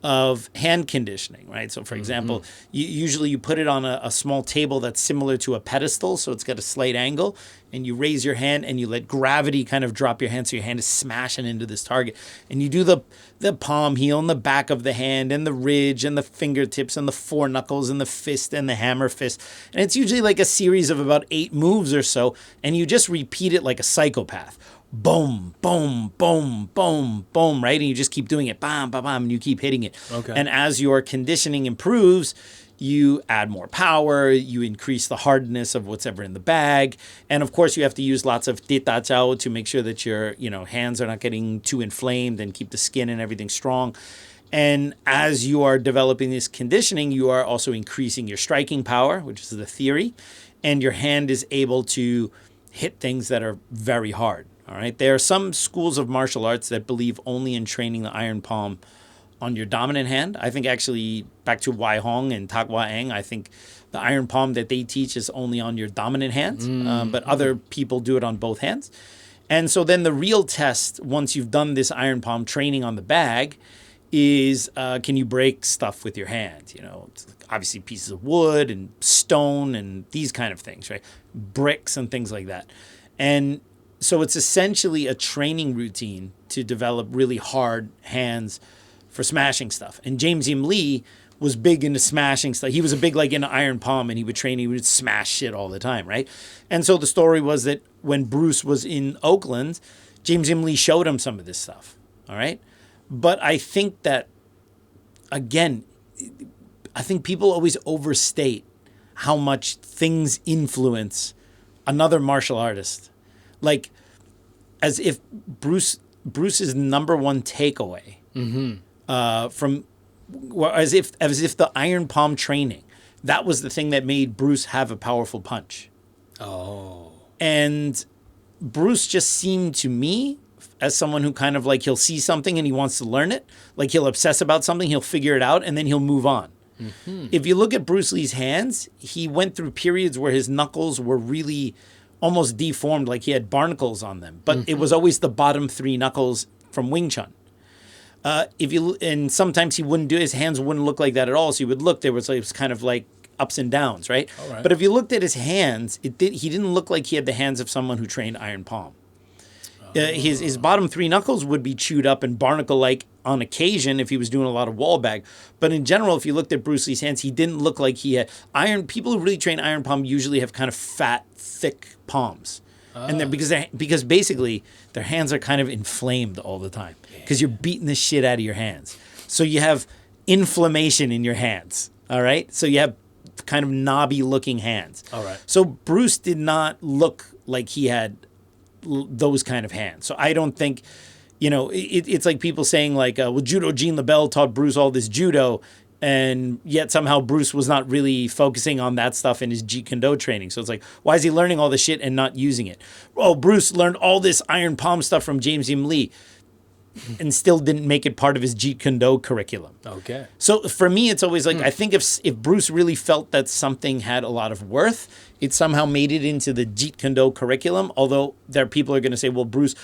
of hand conditioning, right? So for example, usually you put it on a small table that's similar to a pedestal, so it's got a slight angle, and you raise your hand and you let gravity kind of drop your hand, so your hand is smashing into this target. And you do the palm heel and the back of the hand and the ridge and the fingertips and the four knuckles and the fist and the hammer fist. And it's usually like a series of about 8 moves or so, and you just repeat it like a psychopath. Boom, boom, boom, boom, boom, right? And you just keep doing it, bam, bam, bam, and you keep hitting it. Okay. And as your conditioning improves, you add more power, you increase the hardness of what's ever in the bag. And of course, you have to use lots of tita chao to make sure that your hands are not getting too inflamed and keep the skin and everything strong. And as you are developing this conditioning, you are also increasing your striking power, which is the theory. And your hand is able to hit things that are very hard. All right. There are some schools of martial arts that believe only in training the iron palm on your dominant hand. I think actually back to Wai Hong and Tak Wah Eng, I think the iron palm that they teach is only on your dominant hand, but other people do it on both hands. And so then the real test, once you've done this iron palm training on the bag, is can you break stuff with your hand? It's obviously pieces of wood and stone and these kind of things, right? Bricks and things like that. And so it's essentially a training routine to develop really hard hands for smashing stuff. And James Yim Lee was big into smashing stuff. He was a big into iron palm, and he would smash shit all the time, right? And so the story was that when Bruce was in Oakland, James Yim Lee showed him some of this stuff, all right? But I think that, again, I think people always overstate how much things influence another martial artist. Like, as if Bruce's number one takeaway as if the iron palm training, that was the thing that made Bruce have a powerful punch. Oh. And Bruce just seemed to me as someone who kind of he'll see something and he wants to learn it. Like he'll obsess about something, he'll figure it out, and then he'll move on. If you look at Bruce Lee's hands, he went through periods where his knuckles were really almost deformed, like he had barnacles on them. But it was always the bottom 3 knuckles from Wing Chun. And sometimes he wouldn't do, his hands wouldn't look like that at all. So you would look, it was kind of like ups and downs, right? Right. But if you looked at his hands, he didn't look like he had the hands of someone who trained iron palm. His bottom 3 knuckles would be chewed up and barnacle-like on occasion if he was doing a lot of wall bag. But in general, if you looked at Bruce Lee's hands, he didn't look like he had iron. People who really train iron palm usually have kind of fat, thick palms. And then because basically their hands are kind of inflamed all the time because you're beating the shit out of your hands. So you have inflammation in your hands. All right. So you have kind of knobby looking hands. All right. So Bruce did not look like he had those kind of hands. So I don't think, it's like people saying Judo Jean LaBelle taught Bruce all this judo, and yet somehow Bruce was not really focusing on that stuff in his Jeet Kune Do training. So it's like, why is he learning all this shit and not using it? Oh, Bruce learned all this iron palm stuff from James Yim Lee and still didn't make it part of his Jeet Kune Do curriculum. Okay. So for me, it's always I think if Bruce really felt that something had a lot of worth, it somehow made it into the Jeet Kune Do curriculum, although there are people who are going to say, well, Bruce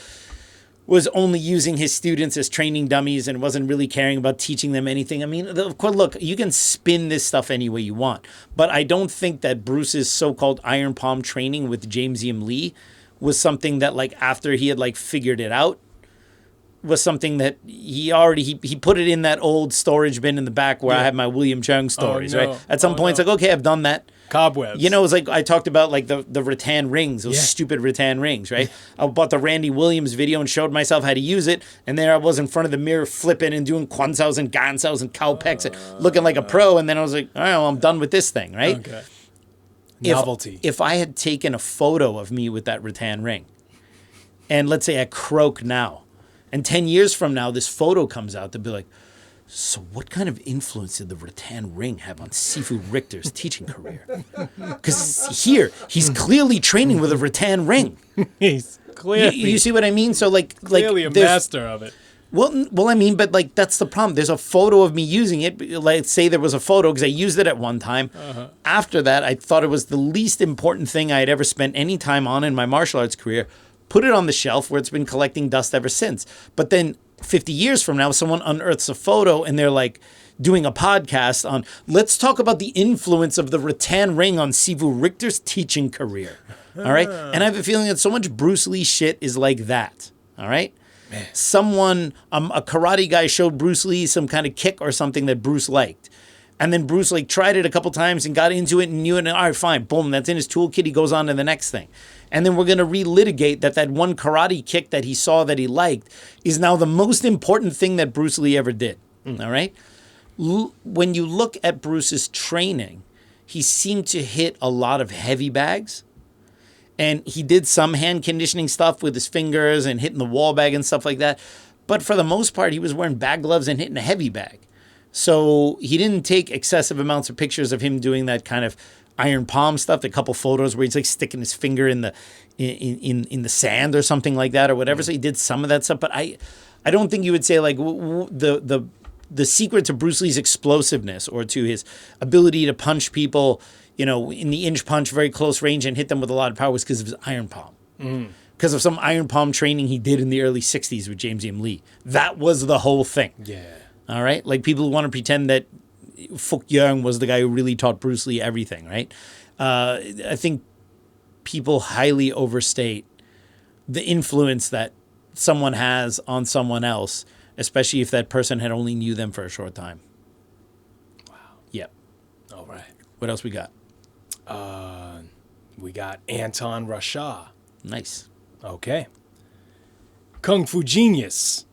was only using his students as training dummies and wasn't really caring about teaching them anything. I mean, of course, look, you can spin this stuff any way you want, but I don't think that Bruce's so-called iron palm training with James Yim Lee was something that after he had figured it out, was something that he put it in that old storage bin in the back where I have my William Cheung stories, right? At some point, it's okay, I've done that. Cobwebs. It's like I talked about the rattan rings, those stupid rattan rings, right? I bought the Randy Williams video and showed myself how to use it, and there I was in front of the mirror flipping and doing kwansaos and gansaos and cow pecks and looking like a pro, and then I was like, all right, well, I'm done with this thing, right? Okay. Novelty. If I had taken a photo of me with that rattan ring, and let's say I croak now, and 10 years from now, this photo comes out to be like, so what kind of influence did the rattan ring have on Sifu Richter's teaching career? Because here, he's clearly training with a rattan ring. He's clearly... You see what I mean? So clearly a master of it. Well, I mean, but that's the problem. There's a photo of me using it. Let's say there was a photo because I used it at one time. After that, I thought it was the least important thing I had ever spent any time on in my martial arts career. Put it on the shelf where it's been collecting dust ever since. But then 50 years from now, someone unearths a photo and they're like doing a podcast on, let's talk about the influence of the rattan ring on Sivu Richter's teaching career. All right. And I have a feeling that so much Bruce Lee shit is like that. All right. Man. Someone, a karate guy showed Bruce Lee some kind of kick or something that Bruce liked. And then Bruce like tried it a couple times and got into it and knew it. And all right, fine. Boom. That's in his toolkit. He goes on to the next thing. And then we're going to relitigate that one karate kick that he saw that he liked is now the most important thing that Bruce Lee ever did. All right. When you look at Bruce's training, he seemed to hit a lot of heavy bags. And he did some hand conditioning stuff with his fingers and hitting the wall bag and stuff like that. But for the most part, he was wearing bag gloves and hitting a heavy bag. So he didn't take excessive amounts of pictures of him doing that kind of iron palm stuff. A couple photos where he's like sticking his finger in the sand or something like that or whatever. So he did some of that stuff. But I don't think you would say like the secret to Bruce Lee's explosiveness or to his ability to punch people, you know, in the inch punch, very close range and hit them with a lot of power was because of his iron palm. Because of some iron palm training he did in the early 60s with James M. Lee. That was the whole thing. Yeah. All right? Like people who want to pretend that Fook Yeung was the guy who really taught Bruce Lee everything, right? I think people highly overstate the influence that someone has on someone else, especially if that person had only knew them for a short time. Wow. Yep. All right. What else we got? We got Anton Rasha. Nice. Okay. Kung Fu Genius.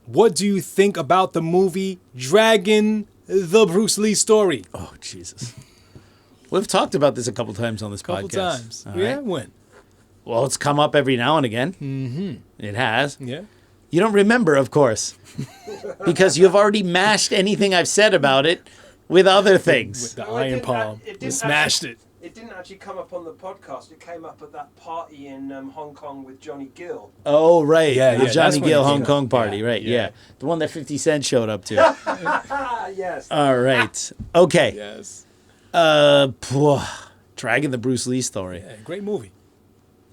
What do you think about the movie Dragon, the Bruce Lee Story? Oh, Jesus. We've talked about this a couple times on this podcast. Couple times. All Yeah, right? when? Well, it's come up every now and again. Mm-hmm. It has. Yeah. You don't remember, of course, because you've already mashed anything I've said about it with other things. With the iron palm. You smashed it. It didn't actually come up on the podcast. It came up at that party in Hong Kong with Johnny Gill. Oh, right. Yeah, the yeah, Johnny that's Gill when it Hong came Kong up. party, Yeah, right, yeah. yeah. The one that 50 Cent showed up to. Yes. All right. Okay. Yes. Dragon, the Bruce Lee Story. Yeah, great movie.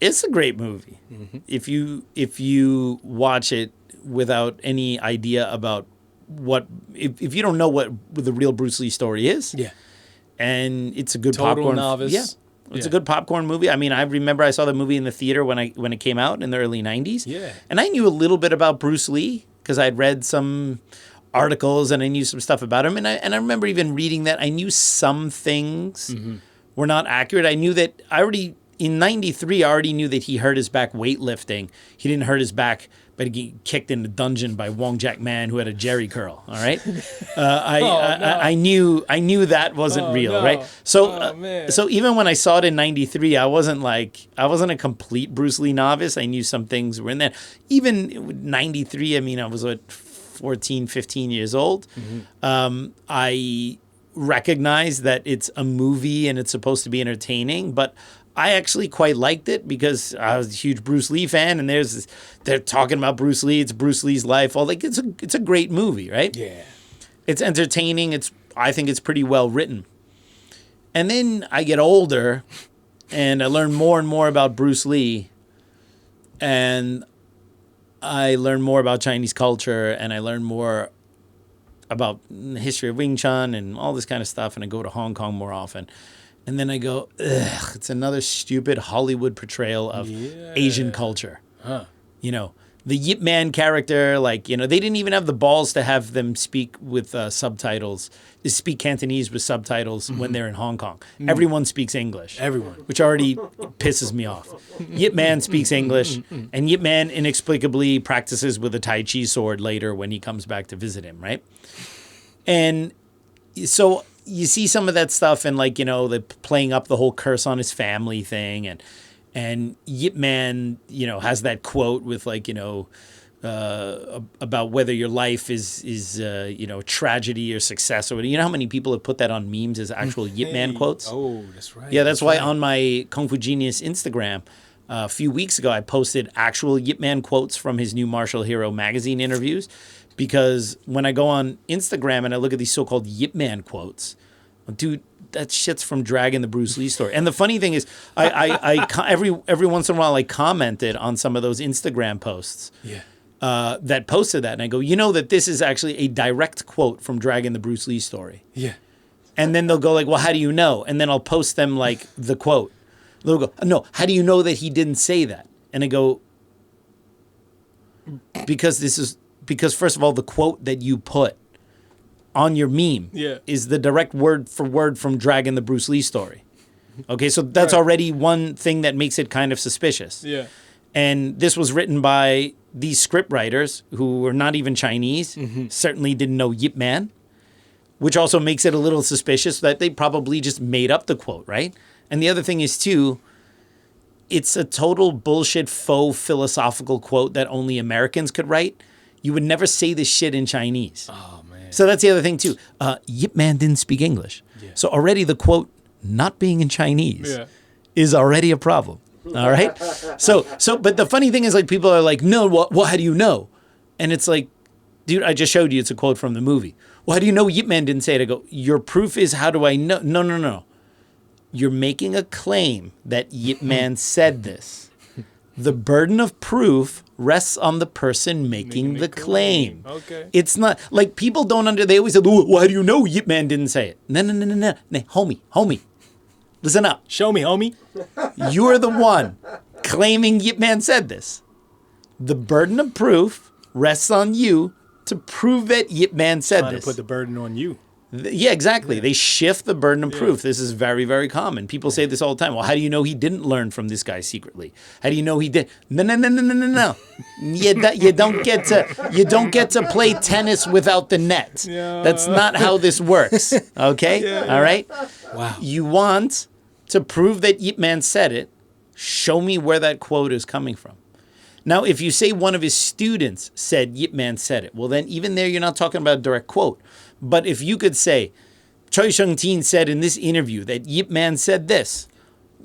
It's a great movie. Mm-hmm. If you watch it without any idea about if you don't know what the real Bruce Lee story is. Yeah. And it's a good Total popcorn novice. Yeah. It's a good popcorn movie. I mean, I remember I saw the movie in the theater when it came out in the early 90s. Yeah. And I knew a little bit about Bruce Lee because I'd read some articles and I knew some stuff about him. And I remember even reading that I knew some things were not accurate. I knew that in 93, I already knew that he hurt his back weightlifting. He didn't hurt his back, but he got kicked in the dungeon by Wong Jack Man, who had a jerry curl. All right, I knew that wasn't real, right? So, so even when I saw it in '93, I wasn't a complete Bruce Lee novice. I knew some things were in there. Even '93, I mean, I was 14, 15 years old. I recognize that it's a movie and it's supposed to be entertaining, but I actually quite liked it because I was a huge Bruce Lee fan, and they're talking about Bruce Lee. It's Bruce Lee's life. It's a great movie, right? Yeah. It's entertaining. I think it's pretty well written. And then I get older, and I learn more and more about Bruce Lee, and I learn more about Chinese culture, and I learn more about the history of Wing Chun and all this kind of stuff, and I go to Hong Kong more often. And then I go, ugh, it's another stupid Hollywood portrayal of Asian culture. Huh. You know, the Yip Man character, they didn't even have the balls to have them speak with subtitles, speak Cantonese with subtitles when they're in Hong Kong. Everyone speaks English. Everyone. Which already pisses me off. Yip Man speaks English, and Yip Man inexplicably practices with a Tai Chi sword later when he comes back to visit him, right? And so you see some of that stuff and the playing up the whole curse on his family thing and Yip Man, has that quote with about whether your life is tragedy or success or whatever. You know how many people have put that on memes as actual Yip Man quotes? Oh, that's right. Yeah, that's why on my Kung Fu Genius Instagram a few weeks ago I posted actual Yip Man quotes from his new Martial Hero magazine interviews. Because when I go on Instagram and I look at these so-called Yip Man quotes, dude, that shit's from Dragon, the Bruce Lee story. And the funny thing is, I every once in a while I commented on some of those Instagram posts. Yeah. that posted that. And I go, you know that this is actually a direct quote from Dragon the Bruce Lee story. Yeah. And then they'll go like, well, how do you know? And then I'll post them like the quote. They'll go, no, how do you know that he didn't say that? And I go, because first of all, the quote that you put on your meme is the direct word for word from Dragon the Bruce Lee story. Okay, so that's already one thing that makes it kind of suspicious. Yeah. And this was written by these script writers who were not even Chinese, certainly didn't know Yip Man, which also makes it a little suspicious that they probably just made up the quote, right? And the other thing is, too, it's a total bullshit faux philosophical quote that only Americans could write. You would never say this shit in Chinese. Oh, man. So that's the other thing, too. Yip Man didn't speak English. Yeah. So already the quote not being in Chinese is already a problem. All right? So, but the funny thing is, like, people are like, no, well, how do you know? And it's like, dude, I just showed you it's a quote from the movie. Well, how do you know Yip Man didn't say it? I go, your proof is how do I know? No. You're making a claim that Yip Man said this. The burden of proof rests on the person making the claim. Okay. It's not, like, people don't they always say, well, how do you know Yip Man didn't say it? No. Homie. Listen up. Show me, homie. You're the one claiming Yip Man said this. The burden of proof rests on you to prove that Yip Man said Trying this. to put the burden on you. Yeah, exactly. Yeah. They shift the burden of proof. This is very, very common. People say this all the time. Well, how do you know he didn't learn from this guy secretly? How do you know he did? No. You don't get to play tennis without the net. Yeah. That's not how this works. Okay? All right? Wow. You want to prove that Yip Man said it, show me where that quote is coming from. Now, if you say one of his students said Yip Man said it, well, then even there you're not talking about a direct quote. But if you could say, Choi Sheng-tin said in this interview that Yip Man said this,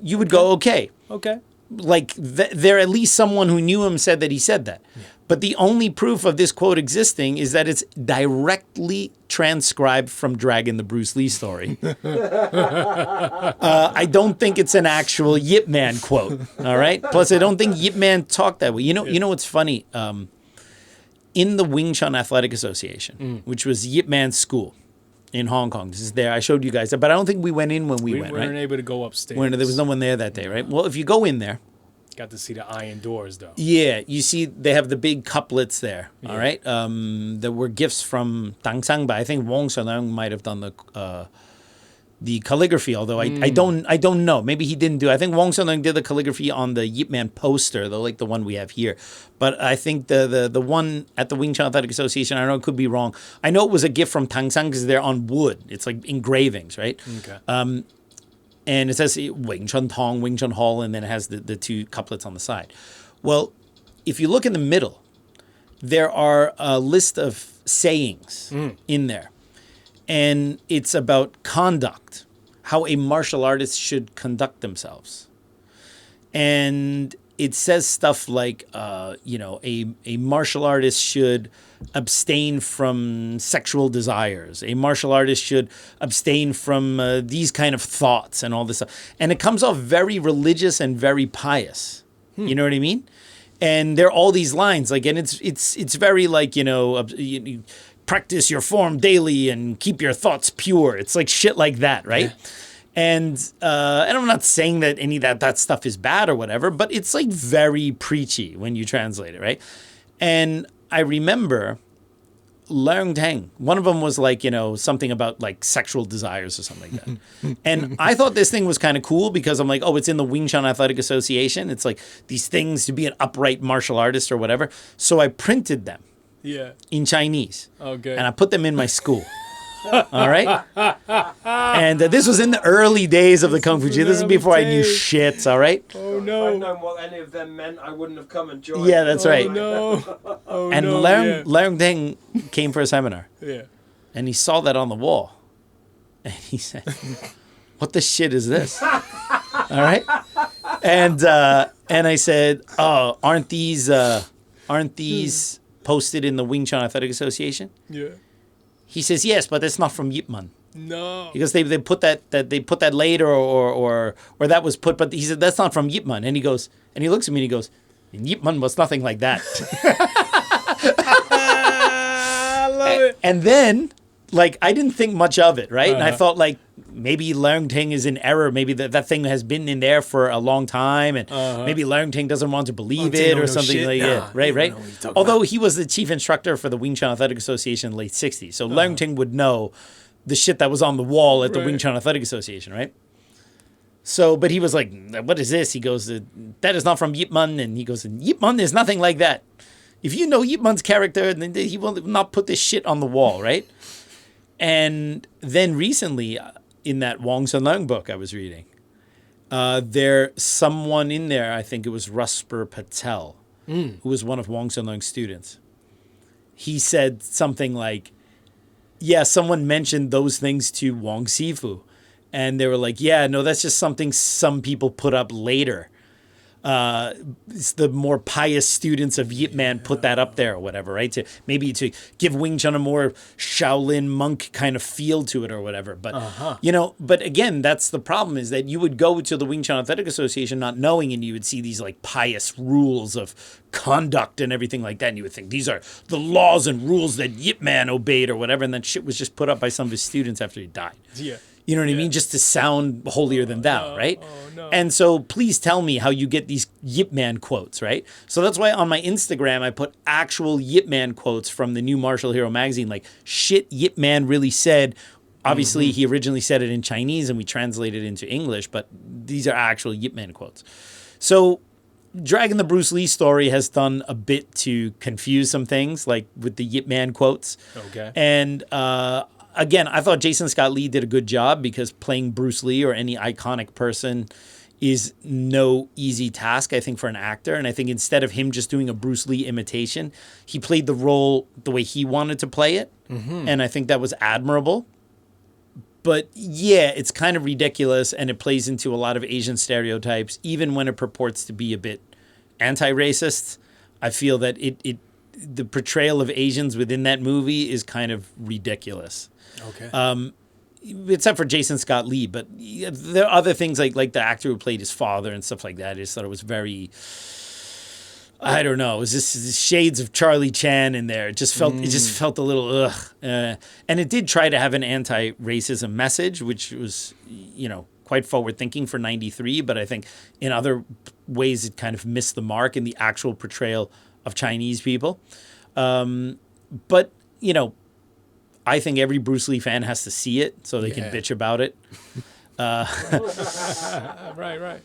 you would go, okay. Okay. Like, there at least someone who knew him said that he said that. Yeah. But the only proof of this quote existing is that it's directly transcribed from Dragon the Bruce Lee story. I don't think it's an actual Yip Man quote, all right? Plus, I don't think Yip Man talked that way. You know what's funny? In the Wing Chun Athletic Association, which was Yip Man's school in Hong Kong. This is there. I showed you guys that, but I don't think we went in when we went, right? We weren't able to go upstairs. There was no one there that day, right? Well, if you go in there. Got to see the iron doors, though. Yeah, you see they have the big couplets there, all right? There were gifts from Tang, but I think Wong might have done the calligraphy, although I don't know. Maybe he didn't do it. I think Wong did the calligraphy on the Yip Man poster, like the one we have here. But I think the one at the Wing Chun Athletic Association, I don't know, it could be wrong. I know it was a gift from Tang because they're on wood. It's like engravings, right? Okay. And it says Wing Chun Tong, Wing Chun Hall, and then it has the two couplets on the side. Well, if you look in the middle, there are a list of sayings in there. And it's about conduct, how a martial artist should conduct themselves. And it says stuff like, a martial artist should abstain from sexual desires. A martial artist should abstain from these kind of thoughts and all this stuff. And it comes off very religious and very pious. You know what I mean? And there are all these lines, like, and it's very like, practice your form daily and keep your thoughts pure. It's like shit like that, right? Yeah. And I'm not saying that any of that stuff is bad or whatever, but it's like very preachy when you translate it, right? And I remember Leung Tang, one of them was like, something about like sexual desires or something like that. And I thought this thing was kind of cool because I'm like, oh, it's in the Wing Chun Athletic Association. It's like these things to be an upright martial artist or whatever. So I printed them. Yeah. In Chinese. Okay. And I put them in my school. All right? And this was in the early days of the Kung Fu Chi. This is before I knew shit, all right? Oh, no. If I'd known what any of them meant, I wouldn't have come and joined. Yeah, that's right. Oh, and no. Leung Tang came for a seminar. Yeah. And he saw that on the wall. And he said, what the shit is this? All right? And I said, oh, aren't these posted in the Wing Chun Athletic Association? Yeah. He says, yes, but it's not from Yip Man. No. Because they put that later or that was put, but he said, that's not from Yip Man. And he looks at me and he goes, Yip Man was nothing like that. I love it. And then, like, I didn't think much of it, right? And I thought, like, maybe Leung Ting is in error. Maybe that thing has been in there for a long time, and maybe Leung Ting doesn't want to believe it or something like that. Right. Although he was the chief instructor for the Wing Chun Athletic Association in the late 60s. So Leung Ting would know the shit that was on the wall at the Wing Chun Athletic Association, right? So, but he was like, what is this? He goes, that is not from Yip Man. And he goes, Yip Man is nothing like that. If you know Yip Man's character, then he will not put this shit on the wall, right? And then recently, in that Wong Sun Leung book I was reading, there's someone in there, I think it was Rusper Patel, who was one of Wong Sun Leung's students. He said something like, yeah, someone mentioned those things to Wong Sifu. And they were like, yeah, no, that's just something some people put up later. It's the more pious students of Yip Man put that up there or whatever, right? To give Wing Chun a more Shaolin monk kind of feel to it or whatever. But, but again, that's the problem, is that you would go to the Wing Chun Athletic Association not knowing, and you would see these like pious rules of conduct and everything like that. And you would think these are the laws and rules that Yip Man obeyed or whatever. And that shit was just put up by some of his students after he died. Yeah. You know what I mean? Just to sound holier than thou, right? Oh, no. And so please tell me how you get these Yip Man quotes, right? So that's why on my Instagram, I put actual Yip Man quotes from the new Martial Hero magazine, like shit Yip Man really said. Obviously, he originally said it in Chinese and we translated it into English, but these are actual Yip Man quotes. So Dragging the Bruce Lee story has done a bit to confuse some things, like with the Yip Man quotes. Okay. And, again, I thought Jason Scott Lee did a good job, because playing Bruce Lee or any iconic person is no easy task, I think, for an actor. And I think instead of him just doing a Bruce Lee imitation, he played the role the way he wanted to play it. And I think that was admirable. But yeah, it's kind of ridiculous, and it plays into a lot of Asian stereotypes, even when it purports to be a bit anti-racist. I feel that the portrayal of Asians within that movie is kind of ridiculous. Okay. Except for Jason Scott Lee, but there are other things like the actor who played his father and stuff like that. I just thought it was very, I don't know, it was just shades of Charlie Chan in there. It just felt a little ugh. And it did try to have an anti-racism message, which was, quite forward thinking for 93, but I think in other ways it kind of missed the mark in the actual portrayal of Chinese people. But, I think every Bruce Lee fan has to see it so they can bitch about it. Right.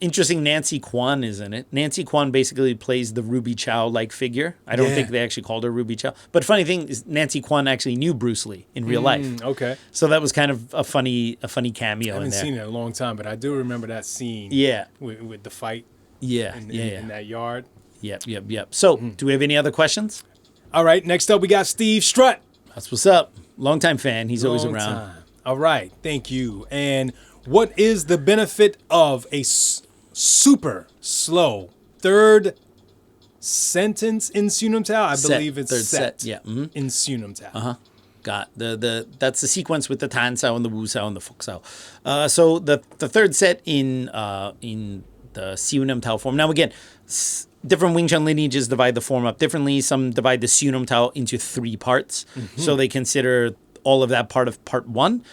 Interesting, Nancy Kwan is in it. Nancy Kwan basically plays the Ruby Chow-like figure. I don't think they actually called her Ruby Chow. But funny thing is, Nancy Kwan actually knew Bruce Lee in real life. Okay. So that was kind of a funny cameo in there. I haven't seen it in a long time, but I do remember that scene. Yeah. With the fight. In that yard. Yep. So, do we have any other questions? All right. Next up, we got Steve Strutt. That's what's up. Longtime fan. He's always around. Time. All right. Thank you. And what is the benefit of a super slow third sentence in Sunum Tao? I believe it's third set. Yeah. In Sunum Tao. Got that's the sequence with the Tan Sao and the Wu Sao and the Fuk Sao. So the third set in the Sunum Tao form. Now again, different Wing Chun lineages divide the form up differently. Some divide the Sunum Tao into 3 parts. So they consider all of that part of part 1.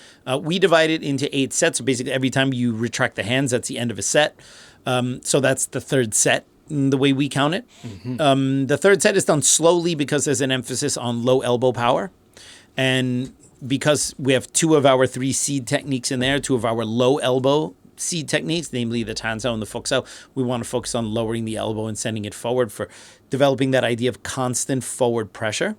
We divide it into 8 sets. So basically every time you retract the hands, that's the end of a set. So that's the third set, the way we count it. The third set is done slowly because there's an emphasis on low elbow power. And because we have 2 of our 3 seed techniques in there, 2 of our low elbow seed techniques, namely the Tan Sao and the Fuk Sao, we want to focus on lowering the elbow and sending it forward for developing that idea of constant forward pressure.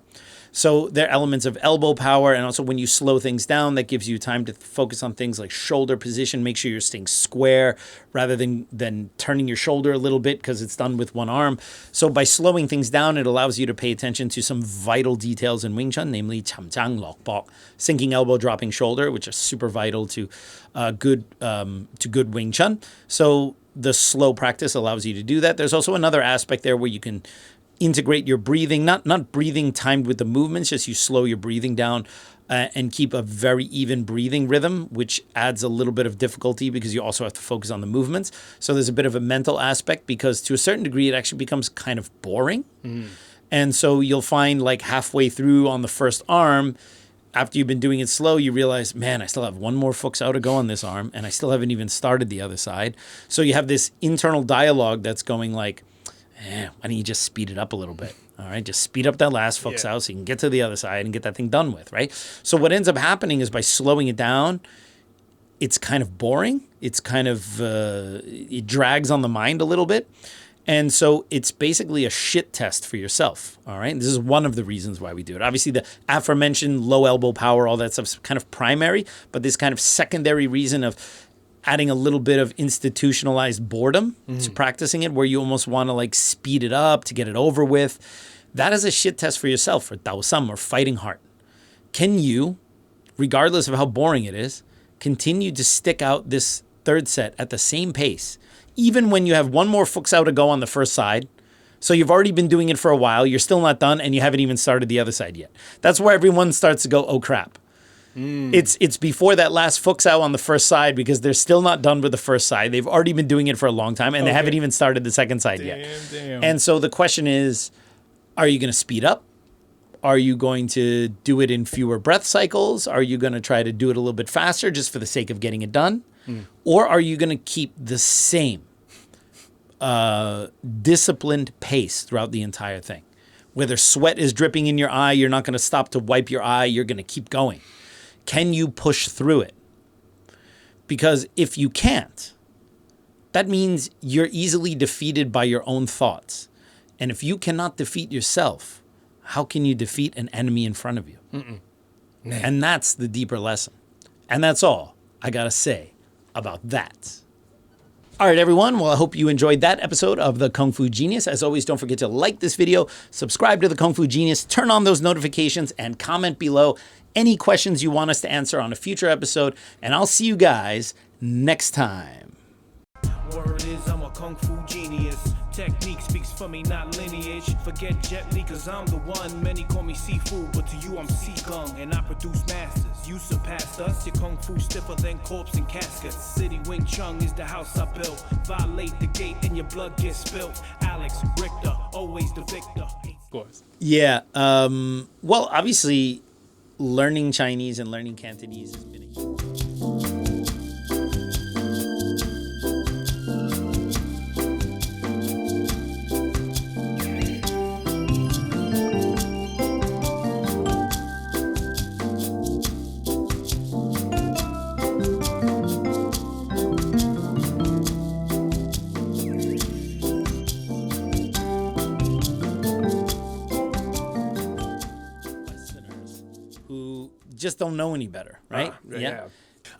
So there are elements of elbow power, and also when you slow things down, that gives you time to focus on things like shoulder position. Make sure you're staying square rather than turning your shoulder a little bit because it's done with one arm. So by slowing things down, it allows you to pay attention to some vital details in Wing Chun, namely Cham Chang Lok Bok, sinking elbow, dropping shoulder, which are super vital to good Wing Chun. So the slow practice allows you to do that. There's also another aspect there where you can integrate your breathing, not breathing timed with the movements, just you slow your breathing down and keep a very even breathing rhythm, which adds a little bit of difficulty because you also have to focus on the movements. So there's a bit of a mental aspect because to a certain degree, it actually becomes kind of boring. And so you'll find like halfway through on the first arm, after you've been doing it slow, you realize, man, I still have one more foot out to go on this arm, and I still haven't even started the other side. So you have this internal dialogue that's going like, why don't you just speed it up a little bit? All right, just speed up that last foot out so you can get to the other side and get that thing done with, right? So what ends up happening is by slowing it down, it's kind of boring. It's kind of, it drags on the mind a little bit. And so it's basically a shit test for yourself, all right? And this is one of the reasons why we do it. Obviously, the aforementioned low elbow power, all that stuff's kind of primary, but this kind of secondary reason of adding a little bit of institutionalized boredom to practicing it, where you almost want to like speed it up to get it over with. That is a shit test for yourself, for Taosam, or fighting heart. Can you, regardless of how boring it is, continue to stick out this third set at the same pace, even when you have one more fuks out to go on the first side? So you've already been doing it for a while, you're still not done, and you haven't even started the other side yet. That's where everyone starts to go, oh crap. It's before that last fuks out on the first side, because they're still not done with the first side. They've already been doing it for a long time, and they haven't even started the second side yet. And so the question is, are you going to speed up? Are you going to do it in fewer breath cycles? Are you going to try to do it a little bit faster just for the sake of getting it done? Or are you going to keep the same disciplined pace throughout the entire thing? Whether sweat is dripping in your eye, you're not going to stop to wipe your eye. You're going to keep going. Can you push through it? Because if you can't, that means you're easily defeated by your own thoughts. And if you cannot defeat yourself, how can you defeat an enemy in front of you? And that's the deeper lesson. And that's all I got to say about that. All right, everyone. Well, I hope you enjoyed that episode of The Kung Fu Genius. As always, don't forget to like this video, subscribe to The Kung Fu Genius, turn on those notifications, and comment below any questions you want us to answer on a future episode. And I'll see you guys next time. Word is I'm a kung fu genius. Technique speaks for me, not lineage. Forget Jet Li, cause I'm the one. Many call me seafood, but to you I'm sea kung. And I produce masters. You surpassed us. Your kung fu stiffer than corpse and caskets. City Wing Chun is the house I built. Violate the gate and your blood gets spilt. Alex Richter, always the victor. Of course. Yeah. Well, obviously, learning Chinese and learning Cantonese has been a huge... just don't know any better, right? Yeah.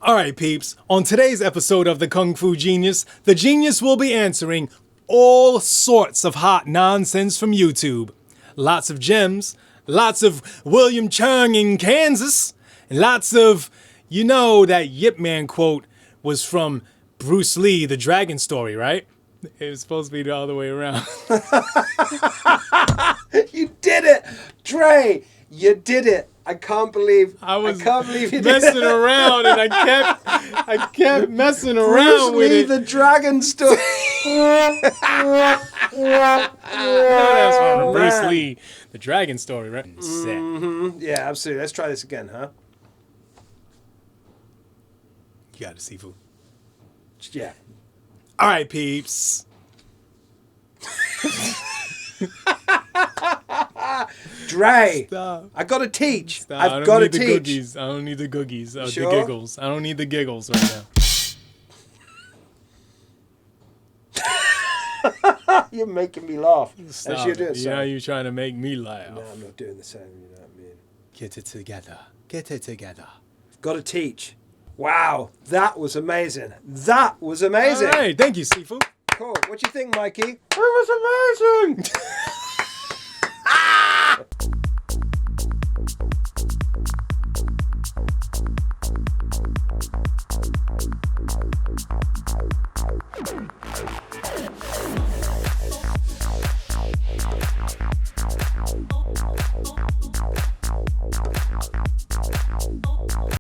All right, peeps. On today's episode of The Kung Fu Genius, the genius will be answering all sorts of hot nonsense from YouTube. Lots of gems, lots of William Cheung in Kansas, and lots of, you know, that Yip Man quote was from Bruce Lee, the Dragon Story, right? It was supposed to be the other way around. You did it, Dre. You did it. I can't believe you did it. Messing around, and I kept messing around with it. Bruce Lee, the Dragon Story. That's from Bruce Lee, the Dragon Story, right? Yeah, absolutely. Let's try this again, huh? You got it, seafood. Yeah. All right, peeps. Dre, Stop. I gotta teach. Stop. I've gotta teach. I don't need the googies. Sure? The giggles. I don't need the giggles right now. You're making me laugh. Stop. As you're doing so. Now you're trying to make me laugh. No, I'm not doing the same. You know what I mean? Get it together. Get it together. Gotta teach. Wow, that was amazing. That was amazing. All right, thank you, seafood. Cool. What do you think, Mikey? It was amazing.